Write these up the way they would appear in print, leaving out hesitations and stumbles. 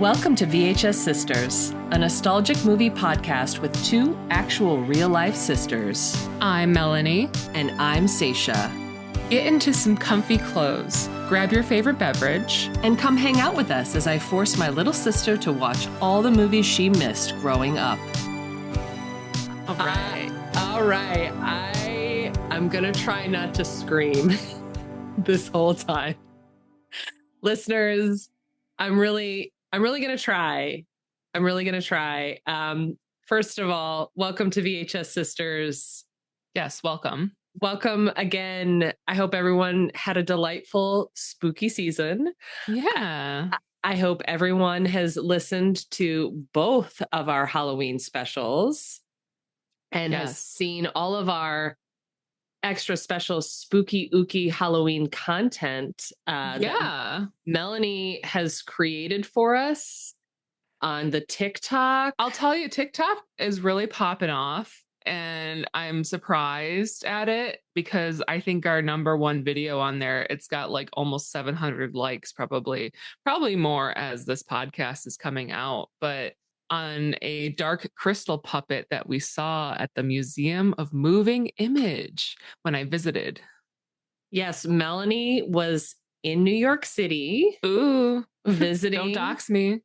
Welcome to VHS Sisters, a nostalgic movie podcast with two actual real-life sisters. I'm Melanie. And I'm Seisha. Get into some comfy clothes, grab your favorite beverage, and come hang out with us as I force my little sister to watch all the movies she missed growing up. All right. I'm gonna try not to scream this whole time. Listeners, I'm really gonna try. First of all, welcome to VHS Sisters. Yes, welcome. Welcome again. I hope everyone had a delightful spooky season. Yeah. I hope everyone has listened to both of our Halloween specials and has seen all of our extra special spooky ooky Halloween content that Melanie has created for us on the TikTok. I'll tell you, TikTok is really popping off and I'm surprised at it because I think our number one video on there, it's got like almost 700 likes, probably more as this podcast is coming out. But on a dark crystal puppet that we saw at the Museum of Moving Image when I visited. Yes, Melanie was in New York City. Ooh, visiting. Don't dox me.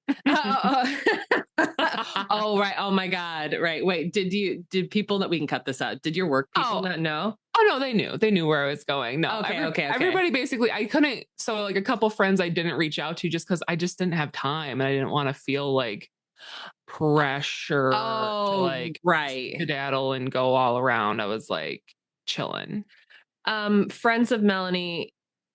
Oh, right. Oh my God. Right. Wait, did people that we can cut this out? Did your work people not know? Oh no, they knew where I was going. No, okay. Everybody basically, I couldn't. So like a couple friends I didn't reach out to just because I just didn't have time and I didn't want to feel like pressure to like skedaddle and go all around. I was like chilling. Friends of Melanie,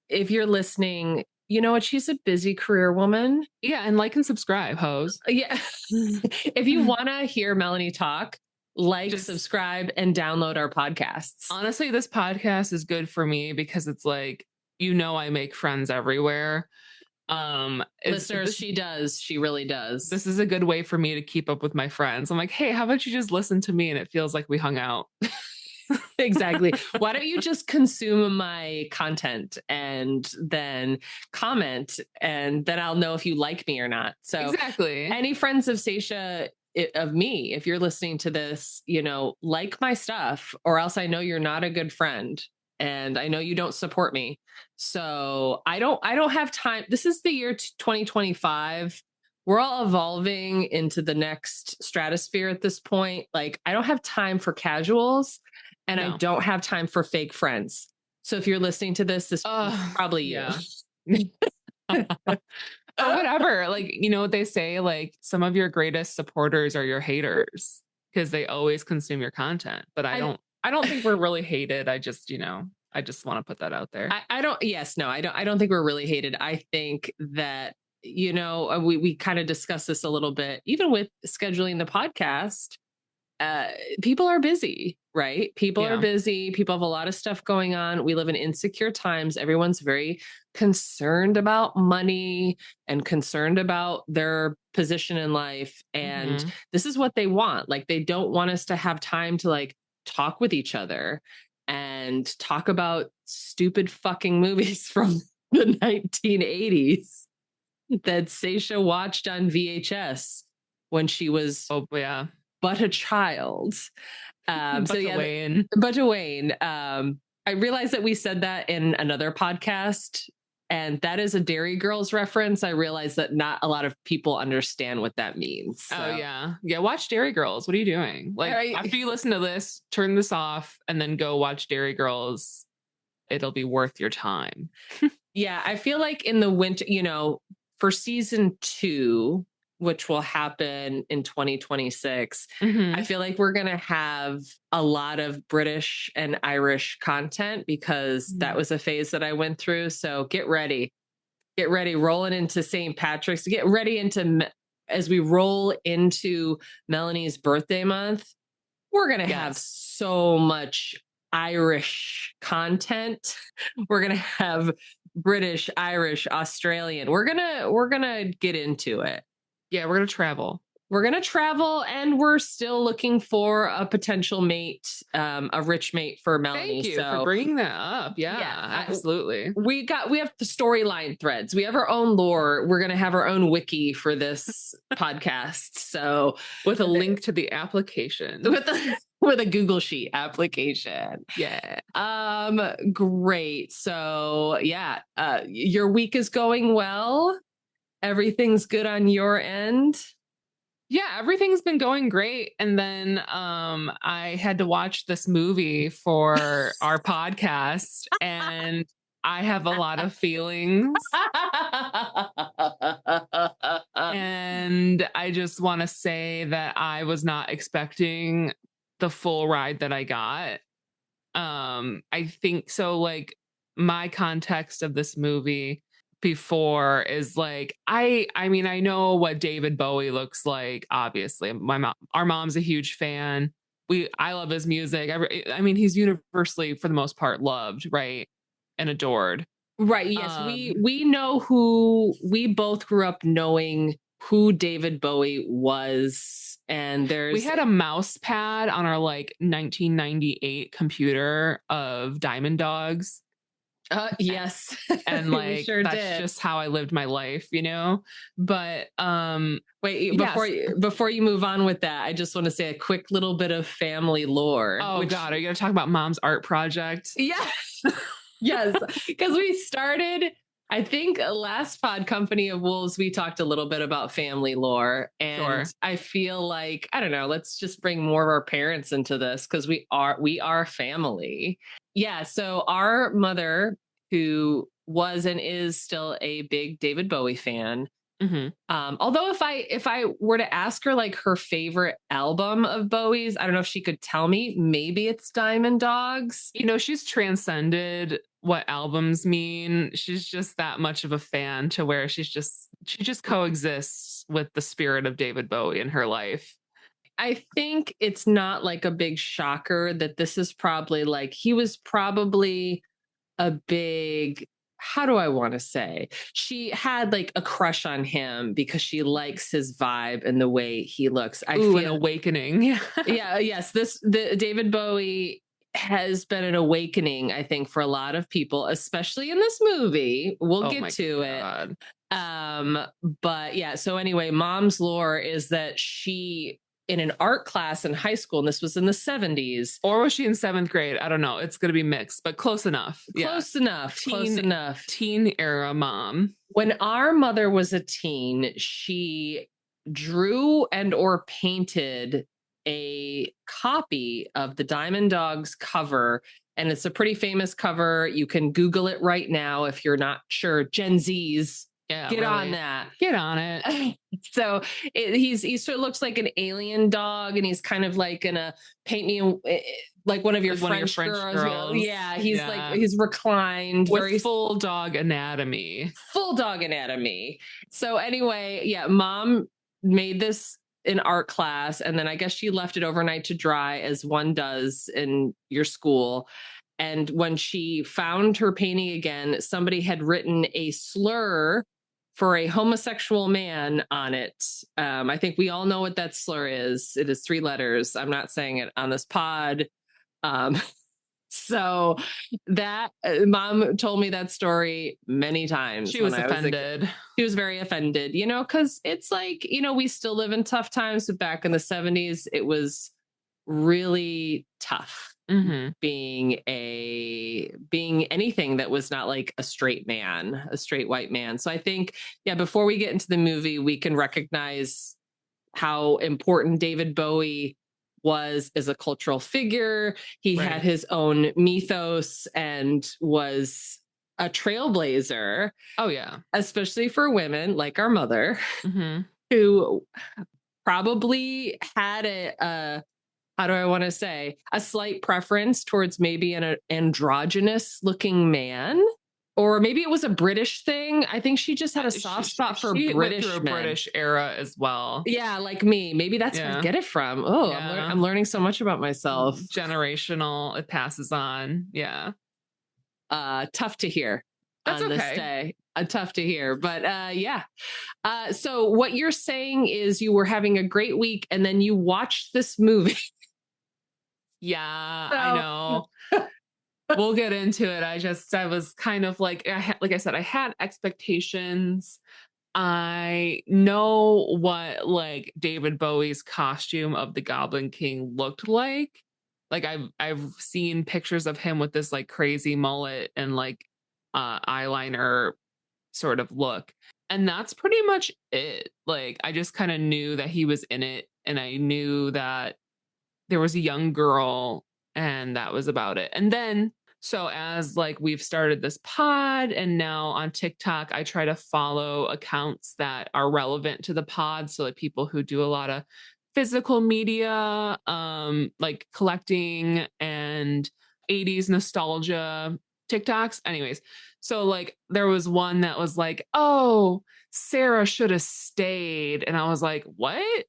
if you're listening, you know what? She's a busy career woman. Yeah, and like and subscribe, hoes. Yeah. If you want to hear Melanie talk, subscribe, and download our podcasts. Honestly, this podcast is good for me because it's like, I make friends everywhere. Listeners, she really does. This is a good way for me to keep up with my friends. I'm like, hey, how about you just listen to me and it feels like we hung out. Exactly. Why don't you just consume my content and then comment and then I'll know if you like me or not. So exactly. Any friends of Seisha, of me, if you're listening to this, like my stuff, or else I know you're not a good friend. And I know you don't support me. So I don't have time. This is the year 2025. We're all evolving into the next stratosphere at this point. Like, I don't have time for casuals and I don't have time for fake friends. So if you're listening to this is probably you. Or whatever. Like, you know what they say? Like, some of your greatest supporters are your haters because they always consume your content. But I don't think we're really hated. I just want to put that out there. I don't think we're really hated. I think that, we kind of discussed this a little bit, even with scheduling the podcast. People are busy, right? People are busy. People have a lot of stuff going on. We live in insecure times. Everyone's very concerned about money and concerned about their position in life. And this is what they want. Like, they don't want us to have time to like talk with each other and talk about stupid fucking movies from the 1980s that Seisha watched on VHS when she was but a child. But Wayne. I realized that we said that in another podcast, and that is a Dairy Girls reference. I realized that not a lot of people understand what that means. So. Oh yeah. Watch Dairy Girls. What are you doing? Like, after you listen to this, turn this off and then go watch Dairy Girls. It'll be worth your time. Yeah, I feel like in the winter, for season 2, which will happen in 2026, I feel like we're going to have a lot of British and Irish content because that was a phase that I went through. So get ready, rolling into St. Patrick's, get ready as we roll into Melanie's birthday month. We're going to have so much Irish content. We're going to have British, Irish, Australian. We're going to get into it. Yeah, we're going to travel. we're going to travel, and we're still looking for a potential mate, a rich mate for Melanie. Thank you for bringing that up. Yeah, absolutely. We have the storyline threads. We have our own lore. We're going to have our own wiki for this podcast. So with a link to the application, with a Google Sheet application. Yeah. Great. So yeah, your week is going well. Everything's good on your end. Yeah, everything's been going great. And then I had to watch this movie for our podcast, and I have a lot of feelings. And I just want to say that I was not expecting the full ride that I got. I think so, like, my context of this movie before is like, I mean, I know what David Bowie looks like. Obviously, our mom's a huge fan. I love his music. I mean, he's universally, for the most part, loved, right, and adored. Right. Yes, we know who. We both grew up knowing who David Bowie was, and we had a mouse pad on our like 1998 computer of Diamond Dogs. Yes. And like that's just how I lived my life, you know. But wait, before you move on with that, I just want to say a quick little bit of family lore. Oh God, are you gonna talk about Mom's art project? Yeah. Yes, because we started, I think, last pod Company of Wolves, we talked a little bit about family lore, and I feel like, I don't know, let's just bring more of our parents into this, because we are family. Yeah, so our mother, who was and is still a big David Bowie fan, although if I were to ask her like her favorite album of Bowie's, I don't know if she could tell me. Maybe it's Diamond Dogs. You know, she's transcended what albums mean. She's just that much of a fan to where she just coexists with the spirit of David Bowie in her life. I think it's not like a big shocker that this is probably like, he was probably a big, how do I want to say? She had like a crush on him because she likes his vibe and the way he looks. I feel an awakening. Yeah. Yes. The David Bowie has been an awakening, I think, for a lot of people, especially in this movie. We'll get to it. But yeah. So anyway, Mom's lore is that she, in an art class in high school, and this was in the 70s. Or was she in 7th grade? I don't know. It's going to be mixed, but close enough. Close enough. Teen era mom. When our mother was a teen, she drew and or painted a copy of the Diamond Dogs cover. And it's a pretty famous cover. You can Google it right now if you're not sure. Gen Zs. Yeah, Get on that. Get on it. So he sort of looks like an alien dog, and he's kind of like gonna paint me like one of your French girls. Yeah, he's reclined, with very full dog anatomy. Full dog anatomy. So anyway, yeah, Mom made this in art class, and then I guess she left it overnight to dry, as one does in your school. And when she found her painting again, somebody had written a slur for a homosexual man on it. I think we all know what that slur is. It is 3 letters. I'm not saying it on this pod. So that Mom told me that story many times. She was offended. She was very offended, you know, because it's like, you know, we still live in tough times, but back in the 70s, it was really tough. Being anything that was not like a straight man, a straight white man. So I think, yeah, before we get into the movie, we can recognize how important David Bowie was as a cultural figure. He had his own mythos and was a trailblazer. Oh yeah. Especially for women like our mother, who probably had a how do I want to say, a slight preference towards maybe an androgynous looking man, or maybe it was a British thing. I think she just had a soft spot for British went through a men. British era as well. Yeah, like me. Maybe that's where I get it from. Oh, yeah. I'm learning so much about myself. Generational, it passes on. Yeah. Tough to hear. That's on this day. Tough to hear, but yeah. So what you're saying is you were having a great week and then you watched this movie. Yeah, So, I know. We'll get into it. I was kind of like, like I said, I had expectations. I know what like David Bowie's costume of the Goblin King looked like. Like I've seen pictures of him with this like crazy mullet and like eyeliner sort of look. And that's pretty much it. Like I just kind of knew that he was in it and I knew that there was a young girl and that was about it. And then so as like we've started this pod and now on TikTok I try to follow accounts that are relevant to the pod, so like people who do a lot of physical media, like collecting and 80s nostalgia TikToks. Anyways, so like there was one that was like, "Oh, Sarah should have stayed." And I was like, "What?"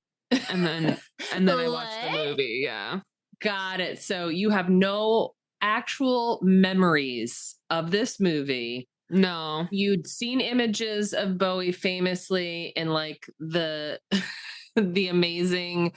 And then I watched the movie. Yeah. Got it. So you have no actual memories of this movie. No. You'd seen images of Bowie famously in like the the amazing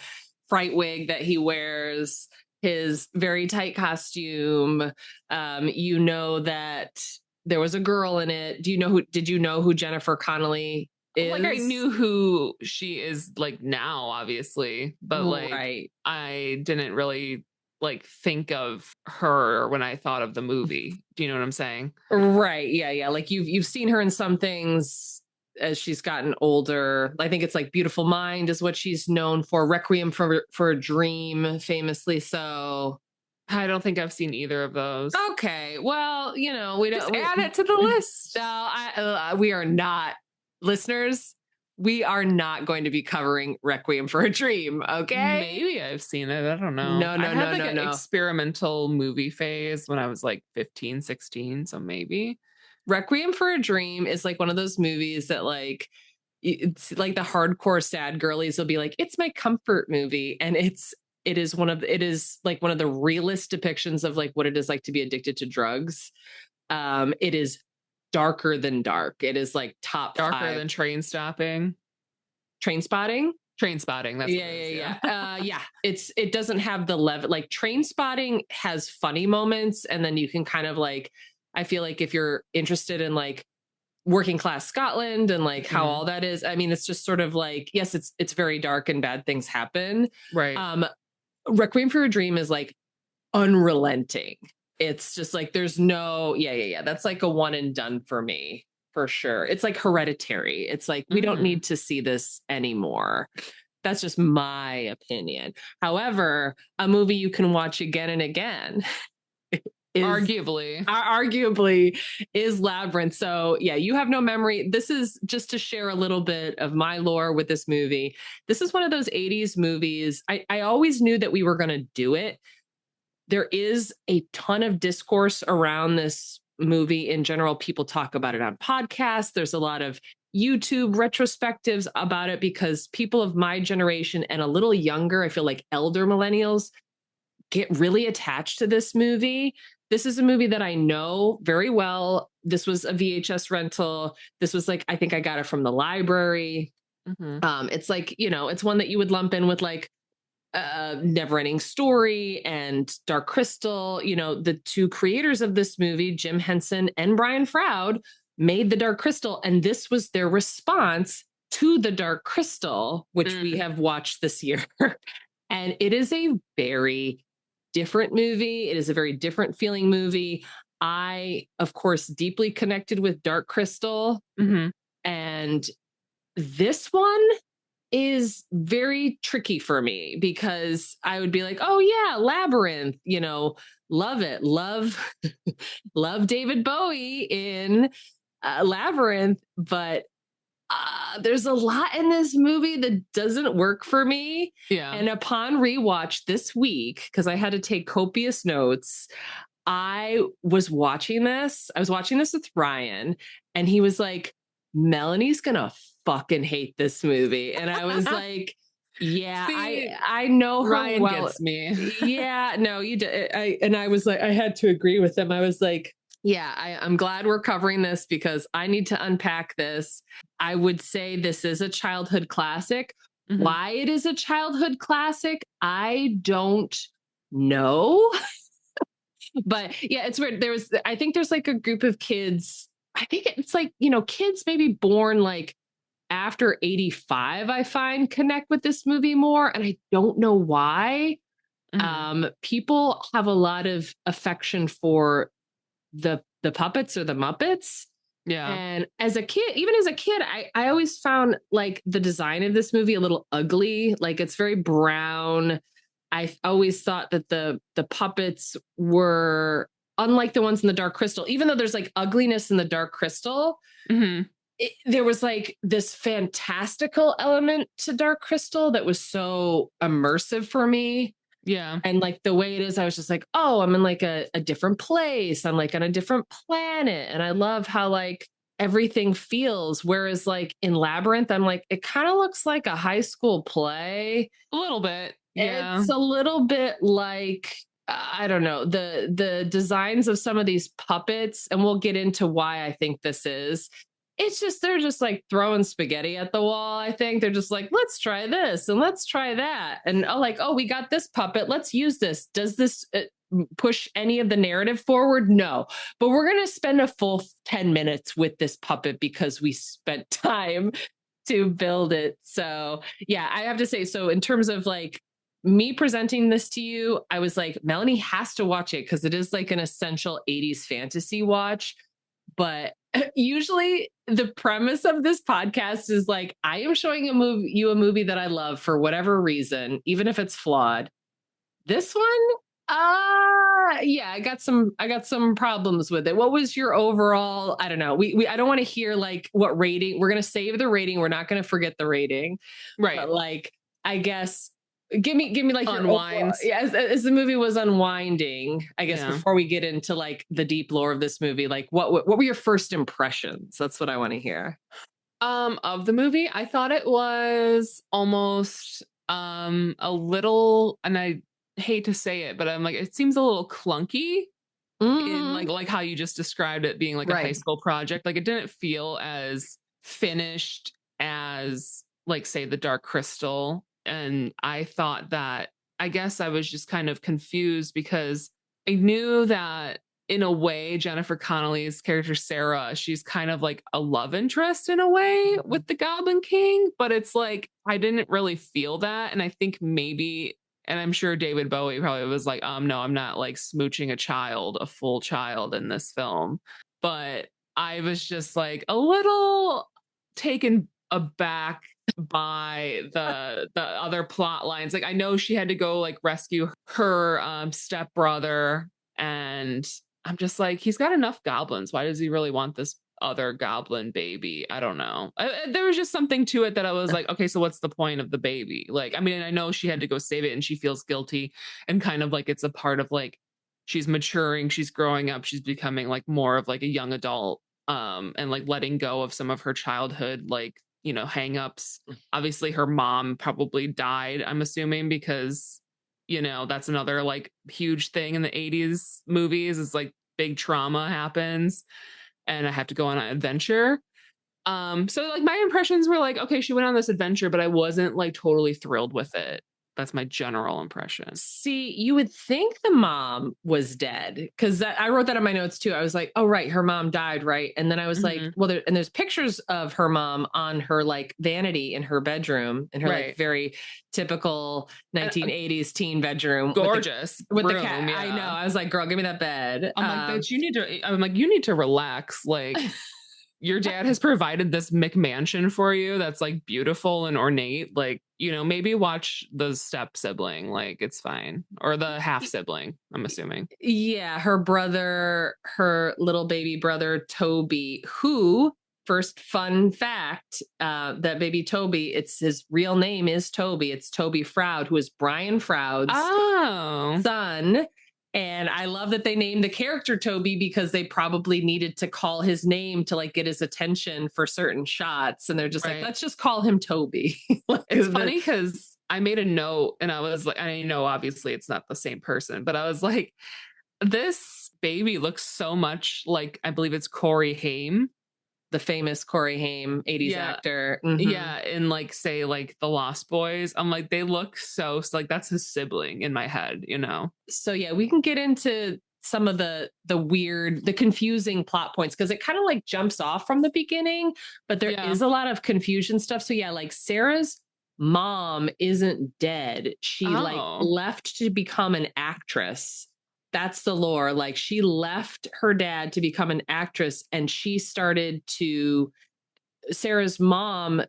fright wig that he wears, his very tight costume. You know that there was a girl in it. Did you know who Jennifer Connelly is? Like I knew who she is like now, obviously, but like right. I didn't really like think of her when I thought of the movie. Do you know what I'm saying? Right. Yeah. Yeah. Like you've seen her in some things as she's gotten older. I think it's like Beautiful Mind is what she's known for. Requiem for a Dream, famously so. I don't think I've seen either of those. Okay. Well, we don't Just add it to the list. No, we are not, listeners. We are not going to be covering Requiem for a Dream. Okay. Maybe I've seen it. I don't know. No. I had an experimental movie phase when I was like 15, 16. So maybe. Requiem for a Dream is like one of those movies that like, it's like the hardcore sad girlies will be like, it's my comfort movie. And it is like one of the realest depictions of like what it is like to be addicted to drugs. It is darker than dark. It is like darker than Train Spotting. Trainspotting. That's yeah. It doesn't have the level, like Trainspotting has funny moments, and then you can kind of like, I feel like if you're interested in like working class Scotland and like how all that is, I mean, it's just sort of like, yes, it's very dark and bad things happen. Right. Requiem for a Dream is like unrelenting. It's just like there's no that's like a one and done for me, for sure. It's like Hereditary. It's like we don't need to see this anymore. That's just my opinion. However, a movie you can watch again and again arguably is Labyrinth. So yeah, you have no memory. This is just to share a little bit of my lore with this movie. This is one of those 80s movies. I always knew that we were going to do it. There is a ton of discourse around this movie in general. People talk about it on podcasts. There's a lot of YouTube retrospectives about it because people of my generation and a little younger, I feel like elder millennials, get really attached to this movie. This is a movie that I know very well. This was a VHS rental. This was like, I think I got it from the library. It's like, it's one that you would lump in with like Never-Ending Story and Dark Crystal. The two creators of this movie, Jim Henson and Brian Froud, made the Dark Crystal, and this was their response to the Dark Crystal, which we have watched this year. And it is a very different movie. It is a very different feeling movie. I, of course, deeply connected with Dark Crystal. And this one is very tricky for me because I would be like, oh yeah, Labyrinth, love it. Love David Bowie in Labyrinth. But there's a lot in this movie that doesn't work for me. Yeah. And upon rewatch this week, because I had to take copious notes, I was watching this with Ryan, and he was like, Melanie's gonna fucking hate this movie. And I was like, yeah, see, I know her Ryan well. Gets me. Yeah, no, you did. I was like, I had to agree with him. I was like, Yeah, I'm glad we're covering this because I need to unpack this. I would say this is a childhood classic. Mhm. Why it is a childhood classic, I don't know. But yeah, it's weird. I think there's like a group of kids. I think it's like, kids maybe born like after 85, I find connect with this movie more. And I don't know why. Mhm. People have a lot of affection for the puppets or the Muppets. Yeah. And as a kid, even as a kid, I always found like the design of this movie a little ugly. Like it's very brown. I always thought that the puppets were unlike the ones in the Dark Crystal, even though there's like ugliness in the Dark Crystal. Mhm. There was like this fantastical element to Dark Crystal that was so immersive for me. Yeah. And like the way it is, I was just like, oh, I'm in like a different place. I'm like on a different planet. And I love how like everything feels. Whereas like in Labyrinth, I'm like, it kind of looks like a high school play. A little bit. Yeah. It's a little bit like, I don't know, the designs of some of these puppets, and we'll get into why I think this is. It's just they're just like throwing spaghetti at the wall. I think they're just like, let's try this and let's try that, and oh, we got this puppet. Let's use this. Does this push any of the narrative forward? No, but we're gonna spend a full 10 minutes with this puppet because we spent time to build it. So yeah, I have to say. So in terms of like me presenting this to you, I was like, Melanie has to watch it because it is like an essential 80s fantasy watch. But usually the premise of this podcast is like, I am showing you a movie that I love for whatever reason, even if it's flawed. This one, yeah, I got some problems with it. What was your overall? I don't know. I don't want to hear like what rating. We're gonna save the rating. We're not gonna forget the rating. Right. But like, I guess give me like your overall, Unwinds. yeah, as the movie was unwinding, I guess Yeah. before we get into like the deep lore of this movie, like what were your first impressions? That's what I want to hear. Of the movie, I thought it was almost a little, and I hate to say it, but I'm like, it seems a little clunky in Mm-hmm. like how you just described it being like a high Right. school project. Like it didn't feel as finished as like say the Dark Crystal. And I thought that, I guess I was just kind of confused because I knew that in a way Jennifer Connelly's character Sarah, she's kind of like a love interest in a way with the Goblin King, but it's like I didn't really feel that. And I think maybe, and I'm sure David Bowie probably was like, no, I'm not like smooching a full child in this film. But I was just like a little taken aback by the other plot lines. Like I know she had to go like rescue her stepbrother, and I'm just like, he's got enough goblins. Why does he really want this other goblin baby? I don't know. There was just something to it that I was like, okay, so what's the point of the baby? Like, I mean, I know she had to go save it and she feels guilty and kind of like it's a part of like she's maturing, she's growing up, she's becoming like more of like a young adult, and like letting go of some of her childhood like, hangups. Obviously her mom probably died, I'm assuming, because that's another like huge thing in the 80s movies is like big trauma happens and I have to go on an adventure. So like my impressions were like, okay, she went on this adventure, but I wasn't like totally thrilled with it. That's my general impression. See, you would think the mom was dead because I wrote that in my notes too. I was like, oh, right, her mom died, right? And then I was like, Mhm. well, there's pictures of her mom on her like vanity in her bedroom, in her Right. like very typical 1980s teen bedroom Gorgeous with the room, cat. I know. yeah. I was like, girl, give me that bed. I'm like, bitch, you need to relax. Like, your dad has provided this McMansion for you that's like beautiful and ornate. Like, maybe watch the step sibling. Like, it's fine. Or the half sibling, I'm assuming. Yeah, her little baby brother, Toby, who, first fun fact, that baby Toby, it's his real name is Toby. It's Toby Froud, who is Brian Froud's son. And I love that they named the character Toby because they probably needed to call his name to like get his attention for certain shots. And they're just like, let's just call him Toby. It's funny because I made a note and I was like, I know obviously it's not the same person, but I was like, this baby looks so much like, I believe it's Corey Haim. The famous Corey Haim, 80s actor. Mm-hmm. Yeah, in like, say, like The Lost Boys. I'm like, they look so like that's his sibling in my head, you know? So yeah, we can get into some of the weird, the confusing plot points because it kind of like jumps off from the beginning, but there is a lot of confusion stuff. So yeah, like Sarah's mom isn't dead. She like left to become an actress. That's the lore. Like she left her dad to become an actress and Sarah's mom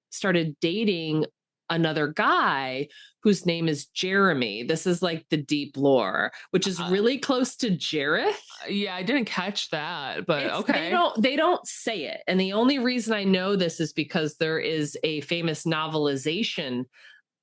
started dating another guy whose name is Jeremy. This is like the deep lore, which is really close to Jareth. Yeah, I didn't catch that, but okay. They don't say it. And the only reason I know this is because there is a famous novelization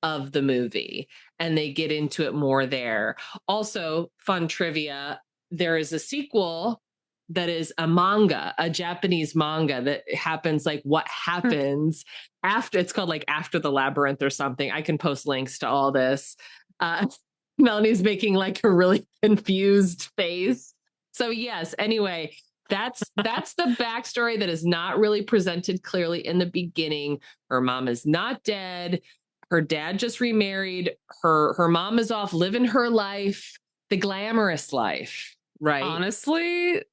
of the movie and they get into it more there. Also, fun trivia, there is a sequel that is a manga, a Japanese manga that happens like what happens after. It's called like After the Labyrinth or something. I can post links to all this. Melanie's making like a really confused face. So yes, anyway, that's the backstory that is not really presented clearly in the beginning. Her mom is not dead. Her dad just remarried. Her mom is off living her life, the glamorous life, right? Honestly,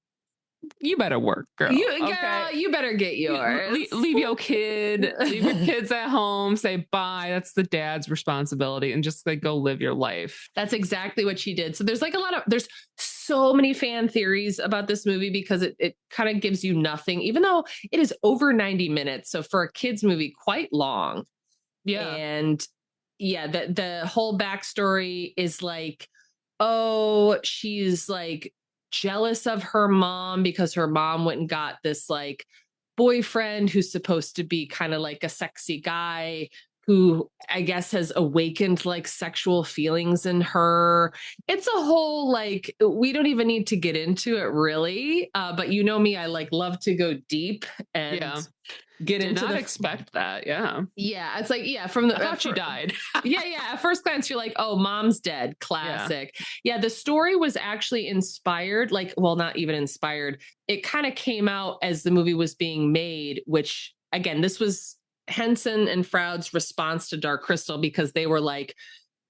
you better work, girl. Girl, you better get yours. Leave your kids at home. Say bye. That's the dad's responsibility, and just like go live your life. That's exactly what she did. So there's like there's so many fan theories about this movie because it kind of gives you nothing, even though it is over 90 minutes. So for a kids movie, quite long. Yeah. And yeah, the whole backstory is like, oh, she's like jealous of her mom because her mom went and got this like boyfriend who's supposed to be kind of like a sexy guy who I guess has awakened like sexual feelings in her. It's a whole like, we don't even need to get into it really. But you know me, I like love to go deep and get Did into not expect that. Yeah. It's like, from the, I thought she died. At first glance, you're like, oh, mom's dead. Classic. Yeah. The story was actually inspired, like, well, not even inspired. It kind of came out as the movie was being made, which again, this was Henson and Froud's response to Dark Crystal because they were like,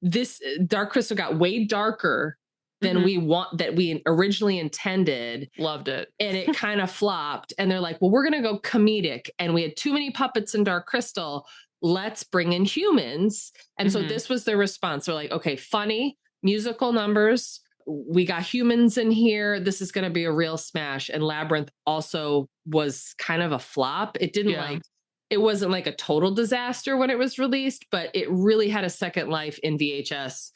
this Dark Crystal got way darker than we originally intended. Loved it. And it kind of flopped. And they're like, well, we're going to go comedic. And we had too many puppets in Dark Crystal. Let's bring in humans. And so this was their response. They're like, okay, funny musical numbers. We got humans in here. This is going to be a real smash. And Labyrinth also was kind of a flop. It didn't it wasn't like a total disaster when it was released, but it really had a second life in VHS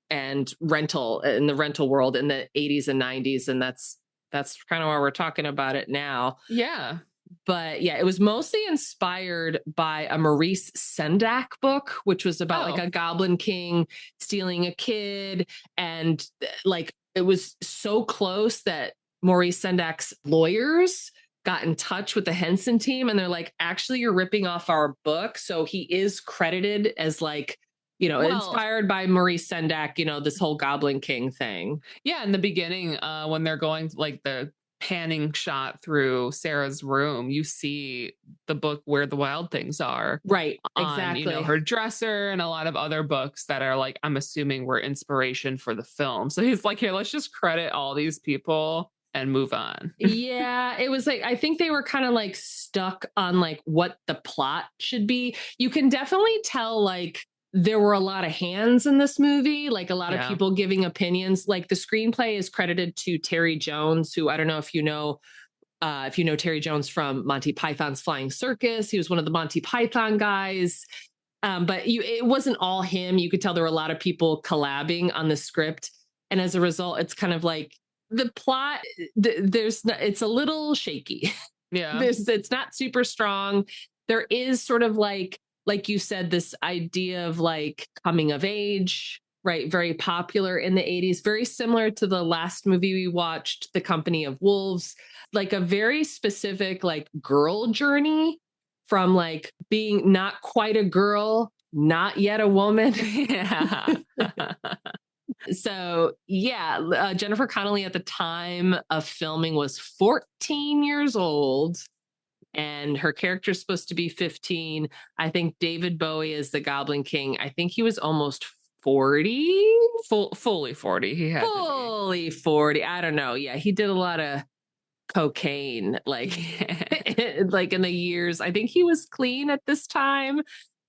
and rental in the rental world in the 80s and 90s. And that's kind of why we're talking about it now. Yeah. But yeah, it was mostly inspired by a Maurice Sendak book, which was about like a goblin king stealing a kid. And like, it was so close that Maurice Sendak's lawyers got in touch with the Henson team. And they're like, actually, you're ripping off our book. So he is credited as like, inspired by Maurice Sendak, this whole Goblin King thing. Yeah. In the beginning, when they're going like the panning shot through Sarah's room, you see the book Where the Wild Things Are. Right. On, exactly. Her dresser and a lot of other books that are like, I'm assuming were inspiration for the film. So he's like, here, let's just credit all these people and move on. Yeah, it was like, I think they were kind of like stuck on like what the plot should be. You can definitely tell like there were a lot of hands in this movie, like a lot of people giving opinions. Like the screenplay is credited to Terry Jones, who I don't know if you know Terry Jones from Monty Python's Flying Circus. He was one of the Monty Python guys. But it wasn't all him. You could tell there were a lot of people collabing on the script. And as a result, it's kind of like, the plot, it's a little shaky. Yeah. It's not super strong. There is sort of like you said, this idea of like coming of age, right? Very popular in the 80s, very similar to the last movie we watched, The Company of Wolves, like a very specific like girl journey from like being not quite a girl, not yet a woman. Yeah. So yeah, Jennifer Connelly at the time of filming was 14 years old, and her character's supposed to be 15. I think David Bowie is the Goblin King. I think he was almost 40. Fully 40. He had fully 40. I don't know. Yeah, he did a lot of cocaine, like like in the years. I think he was clean at this time.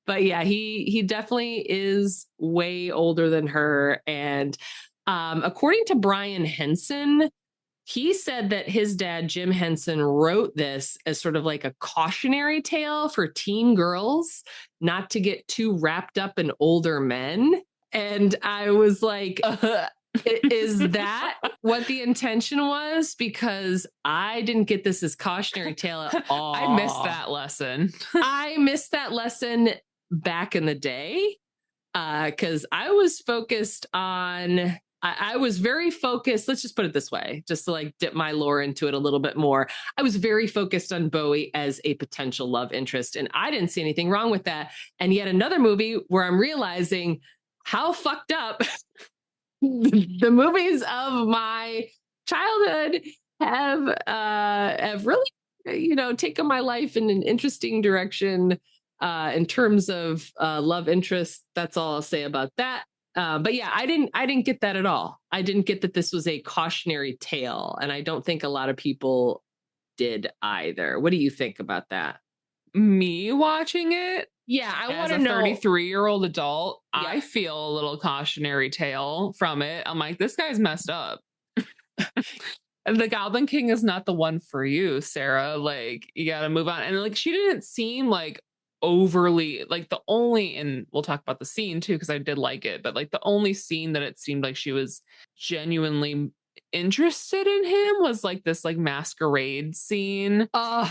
But yeah, he definitely is way older than her. And according to Brian Henson, he said that his dad, Jim Henson, wrote this as sort of like a cautionary tale for teen girls not to get too wrapped up in older men. And I was like, is that what the intention was? Because I didn't get this as cautionary tale at all. I missed that lesson. I missed that lesson back in the day because I was focused on. I was very focused. Let's just put it this way, just to like dip my lore into it a little bit more. I was very focused on Bowie as a potential love interest, and I didn't see anything wrong with that. And yet another movie where I'm realizing how fucked up the movies of my childhood have really taken my life in an interesting direction in terms of love interest. That's all I'll say about that. But yeah, I didn't get that at all. I didn't get that this was a cautionary tale, and I don't think a lot of people did either. What do you think about that? Me watching it, yeah, I want as to a know. 33-year-old adult, Yeah. I feel a little cautionary tale from it. I'm like, this guy's messed up. The Goblin King is not the one for you, Sarah. Like, you got to move on. And like, she didn't seem like overly like the only, and we'll talk about the scene too, because I did like it, but like the only scene that it seemed like she was genuinely interested in him was like this like masquerade scene.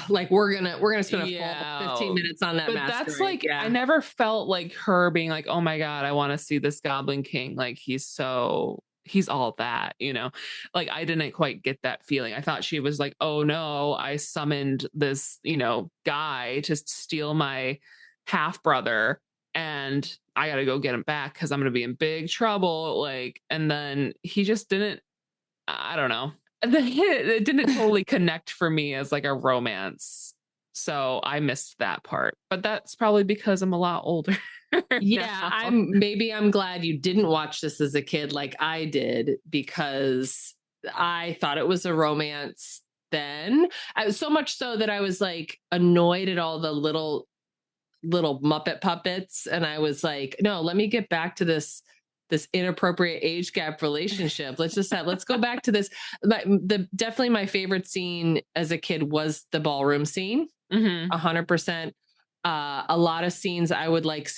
Like we're gonna spend a full 15 minutes on that. But masquerade. That's like, I never felt like her being like, oh my God, I want to see this Goblin King. Like he's all that, like I didn't quite get that feeling. I thought she was like, oh no, I summoned this, guy to steal my half brother, and I got to go get him back because I'm going to be in big trouble. Like, and then he just didn't, I don't know. It didn't totally connect for me as like a romance. So I missed that part, but that's probably because I'm a lot older. Yeah, I'm glad you didn't watch this as a kid like I did, because I thought it was a romance then. I was so much so that I was like annoyed at all the little Muppet puppets, and I was like, no, let me get back to this inappropriate age gap relationship. Let's go back to this. Definitely my favorite scene as a kid was the ballroom scene. 100%. A lot of scenes I would like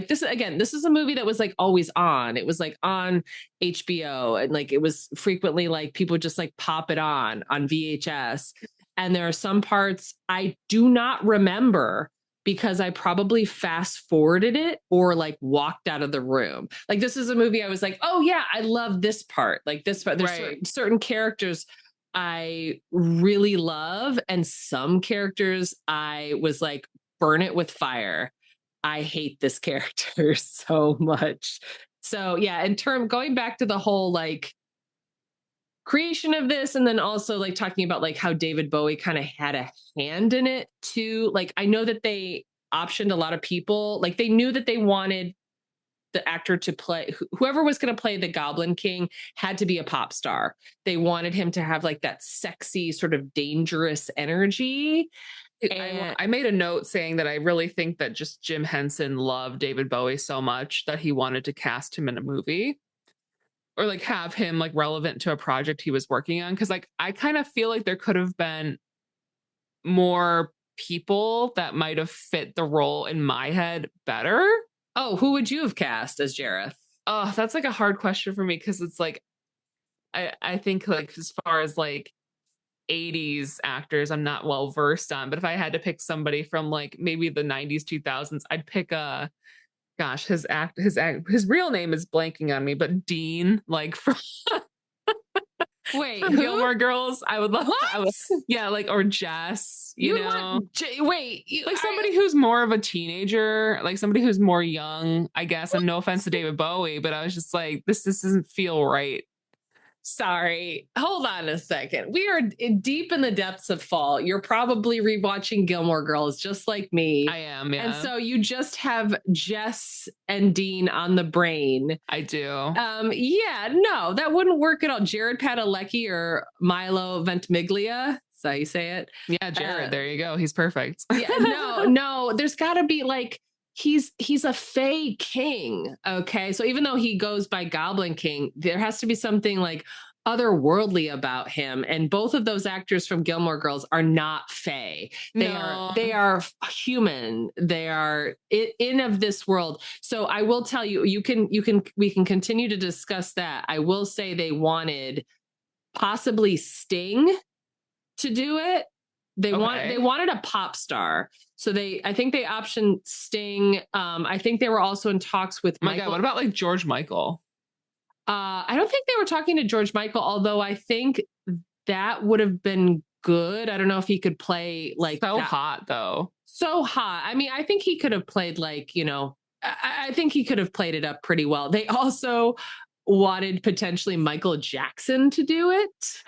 this. Again, this is a movie that was like always on. It was like on HBO, and like it was frequently like people just like pop it on VHS. And there are some parts I do not remember because I probably fast forwarded it or like walked out of the room. Like this is a movie I was like, oh yeah, I love this part. Like this part, there's certain characters I really love, and some characters I was like, burn it with fire. I hate this character so much. So yeah, going back to the whole like creation of this, and then also like talking about like how David Bowie kind of had a hand in it too. Like I know that they optioned a lot of people. Like they knew that they wanted the actor to play, whoever was going to play the Goblin King had to be a pop star. They wanted him to have like that sexy sort of dangerous energy. I made a note saying that I really think that just Jim Henson loved David Bowie so much that he wanted to cast him in a movie, or like have him like relevant to a project he was working on. Cause like, I kind of feel like there could have been more people that might have fit the role in my head better. Oh, who would you have cast as Jareth? Oh, that's like a hard question for me. Cause it's like, I think like as far as like 80s actors, I'm not well versed on, but if I had to pick somebody from like maybe the 90s, 2000s, I'd pick his real name is blanking on me, but Dean, like from Wait, from who? Gilmore Girls. I would love, What? yeah, like, or Jess, you would know, wait, like somebody who's more of a teenager, like somebody who's more young, I guess. And no offense to David Bowie, but I was just like, this doesn't feel right. Sorry, hold on a second. We are deep in the depths of fall. You're probably rewatching Gilmore Girls just like me. I am, yeah. And so you just have Jess and Dean on the brain. I do. Yeah, no, that wouldn't work at all. Jared Padalecki or Milo Ventimiglia. Is that how you say it? Yeah, Jared, there you go. He's perfect. Yeah, no, there's got to be like, he's a Fae King. Okay. So even though he goes by Goblin King, there has to be something like otherworldly about him. And both of those actors from Gilmore Girls are not Fae. They are human. They are in of this world. So I will tell you, we can continue to discuss that. I will say they wanted possibly Sting to do it. They wanted a pop star. So I think they optioned Sting. I think they were also in talks with Michael. My God, what about like George Michael? I don't think they were talking to George Michael, although I think that would have been good. I don't know if he could play like hot though. So hot. I mean, I think he could have played like, I think he could have played it up pretty well. They also wanted potentially Michael Jackson to do it.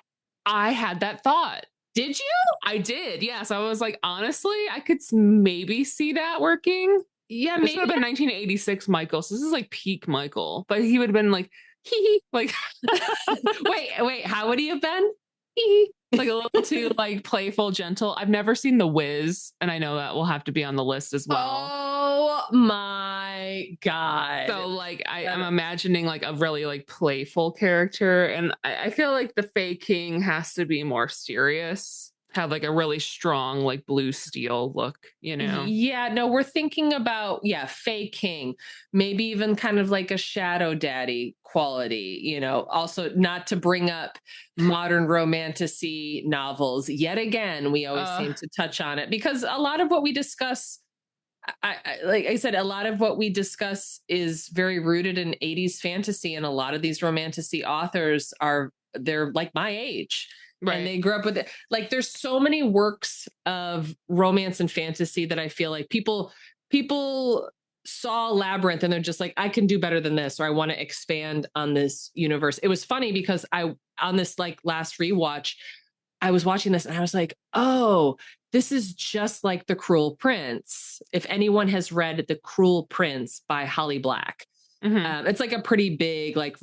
I had that thought. Did you? I did. Yes. I was like, honestly, I could maybe see that working. Yeah, this would have been 1986 Michael. So this is like peak Michael, but he would have been like, hee like, wait, how would he have been? Like a little too like playful, gentle. I've never seen The Wiz, and I know that will have to be on the list as well. Oh my God. So like I'm imagining like a really like playful character, and I feel like the Fae King has to be more serious, have like a really strong like blue steel look, Yeah, no, we're thinking about Fae King, maybe even kind of like a shadow daddy quality, also not to bring up modern romantasy novels yet again. We always seem to touch on it because a lot of what we discuss, like I said, a lot of what we discuss is very rooted in 80s fantasy, and a lot of these romantasy authors they're like my age. Right. And they grew up with it. Like there's so many works of romance and fantasy that I feel like people saw Labyrinth and they're just like, I can do better than this, or I want to expand on this universe. It was funny because on this like last rewatch, I was watching this and I was like, oh, this is just like The Cruel Prince. If anyone has read The Cruel Prince by Holly Black. Mm-hmm. It's like a pretty big like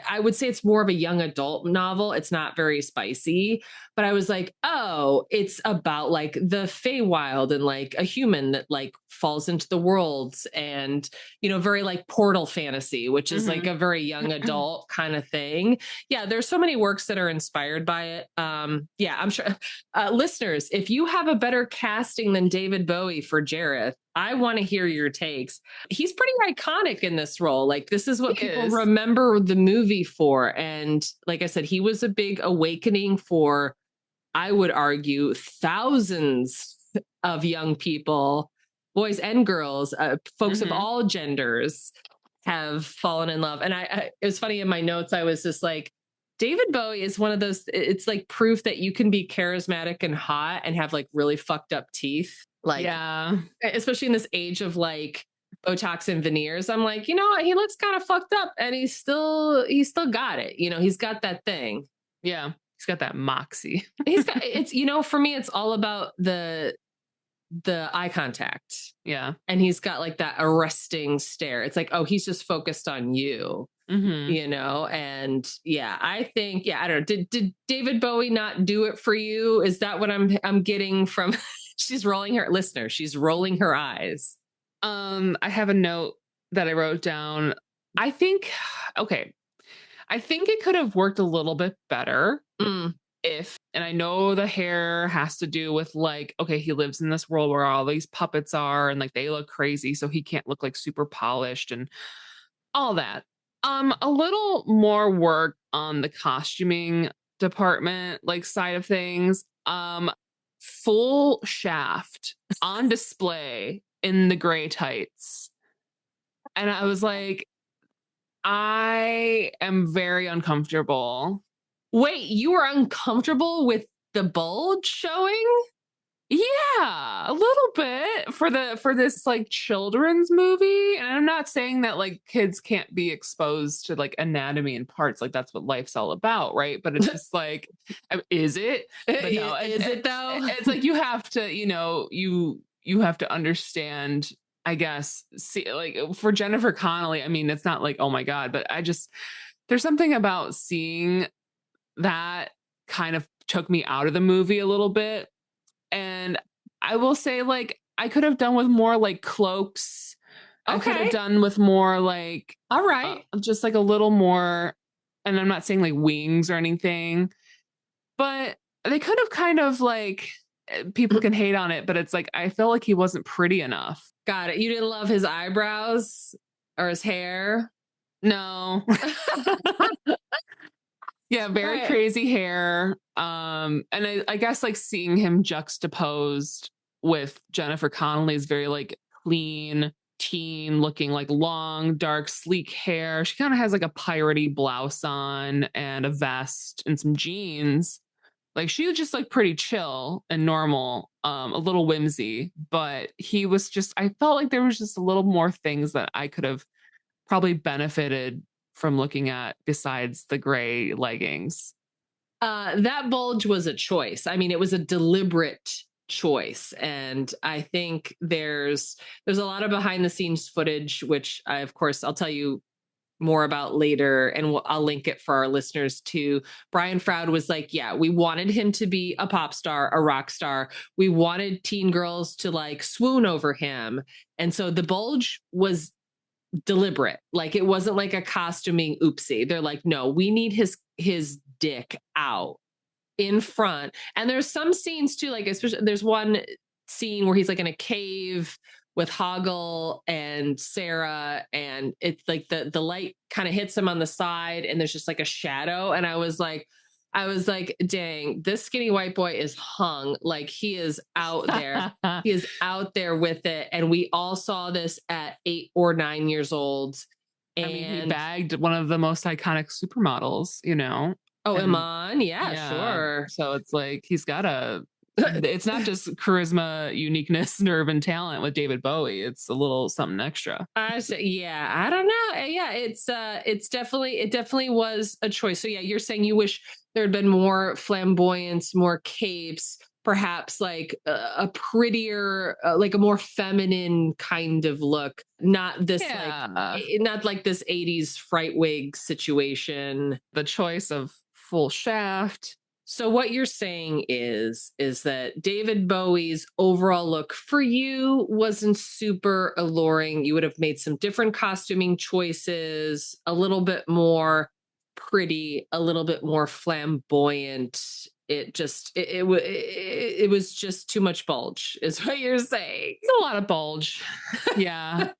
I would say it's more of a young adult novel. It's not very spicy, but I was like, oh, it's about like the Feywild and like a human that like falls into the worlds and, very like portal fantasy, which is like a very young adult kind of thing. Yeah. There's so many works that are inspired by it. Yeah, I'm sure listeners, if you have a better casting than David Bowie for Jareth, I want to hear your takes. He's pretty iconic in this role. Like this is what people remember the movie for. And like I said, he was a big awakening for, I would argue, thousands of young people, boys and girls, folks of all genders have fallen in love. And it was funny in my notes, I was just like, David Bowie is one of those, it's like proof that you can be charismatic and hot and have like really fucked up teeth. Like, yeah, especially in this age of like Botox and veneers. I'm like, he looks kind of fucked up and he's still got it. He's got that thing. Yeah. He's got that moxie. For me, it's all about the eye contact. Yeah. And he's got like that arresting stare. It's like, oh, he's just focused on you. And yeah, I think, I don't know. Did David Bowie not do it for you? Is that what I'm getting from? She's rolling her eyes. I have a note that I wrote down. I think it could have worked a little bit better if, and I know the hair has to do with like, okay, he lives in this world where all these puppets are and like they look crazy, so he can't look like super polished and all that. A little more work on the costuming department, like side of things. Full shaft on display in the gray tights. And I was like, I am very uncomfortable Wait, you were uncomfortable with the bulge showing? Yeah, a little bit for this like children's movie. And I'm not saying that like kids can't be exposed to like anatomy and parts, like that's what life's all about, right? But it's just like, is it? But no, Is it though? it's like you have to, you have to understand, I guess, see, like for Jennifer Connelly, I mean, it's not like, oh my God, but there's something about seeing that kind of took me out of the movie a little bit. And I will say, like, I could have done with more like cloaks. I could have Okay. done with more like, All right. just like a little more. And I'm not saying like wings or anything, but they could have kind of like, people can hate on it, but it's like, I felt like he wasn't pretty enough. Got it. You didn't love his eyebrows or his hair? No. Yeah, very Right. crazy hair. And I guess like seeing him juxtaposed with Jennifer Connelly's very like clean teen looking, like long, dark, sleek hair. She kind of has like a piratey blouse on and a vest and some jeans. Like she was just like pretty chill and normal, a little whimsy, but he was just, I felt like there was just a little more things that I could have probably benefited from looking at besides the gray leggings. That bulge was a choice. I mean, it was a deliberate choice, and I think there's a lot of behind the scenes footage, which I, of course, I'll tell you more about later, and I'll link it for our listeners too. Brian Froud was like, yeah, we wanted him to be a pop star, a rock star. We wanted teen girls to like swoon over him. And so the bulge was deliberate. Like it wasn't like a costuming oopsie. They're like, no, we need his dick out in front. And there's some scenes too, like especially there's one scene where he's like in a cave with Hoggle and Sarah, and it's like the light kind of hits him on the side and there's just like a shadow. And I was like, dang, this skinny white boy is hung. Like he is out there. He is out there with it. And we all saw this at 8 or 9 years old. And I mean, he bagged one of the most iconic supermodels, Oh, and, Iman. Yeah, sure. So it's like, it's not just charisma, uniqueness, nerve, and talent with David Bowie. It's a little something extra. Yeah, I don't know. Yeah, it definitely was a choice. So yeah, you're saying you wish there had been more flamboyance, more capes, perhaps like a prettier, like a more feminine kind of look, not this not like this 80s fright wig situation. The choice of full shaft. So what you're saying is that David Bowie's overall look for you wasn't super alluring. You would have made some different costuming choices, a little bit more pretty, a little bit more flamboyant. It was just too much bulge, is what you're saying. It's a lot of bulge. Yeah.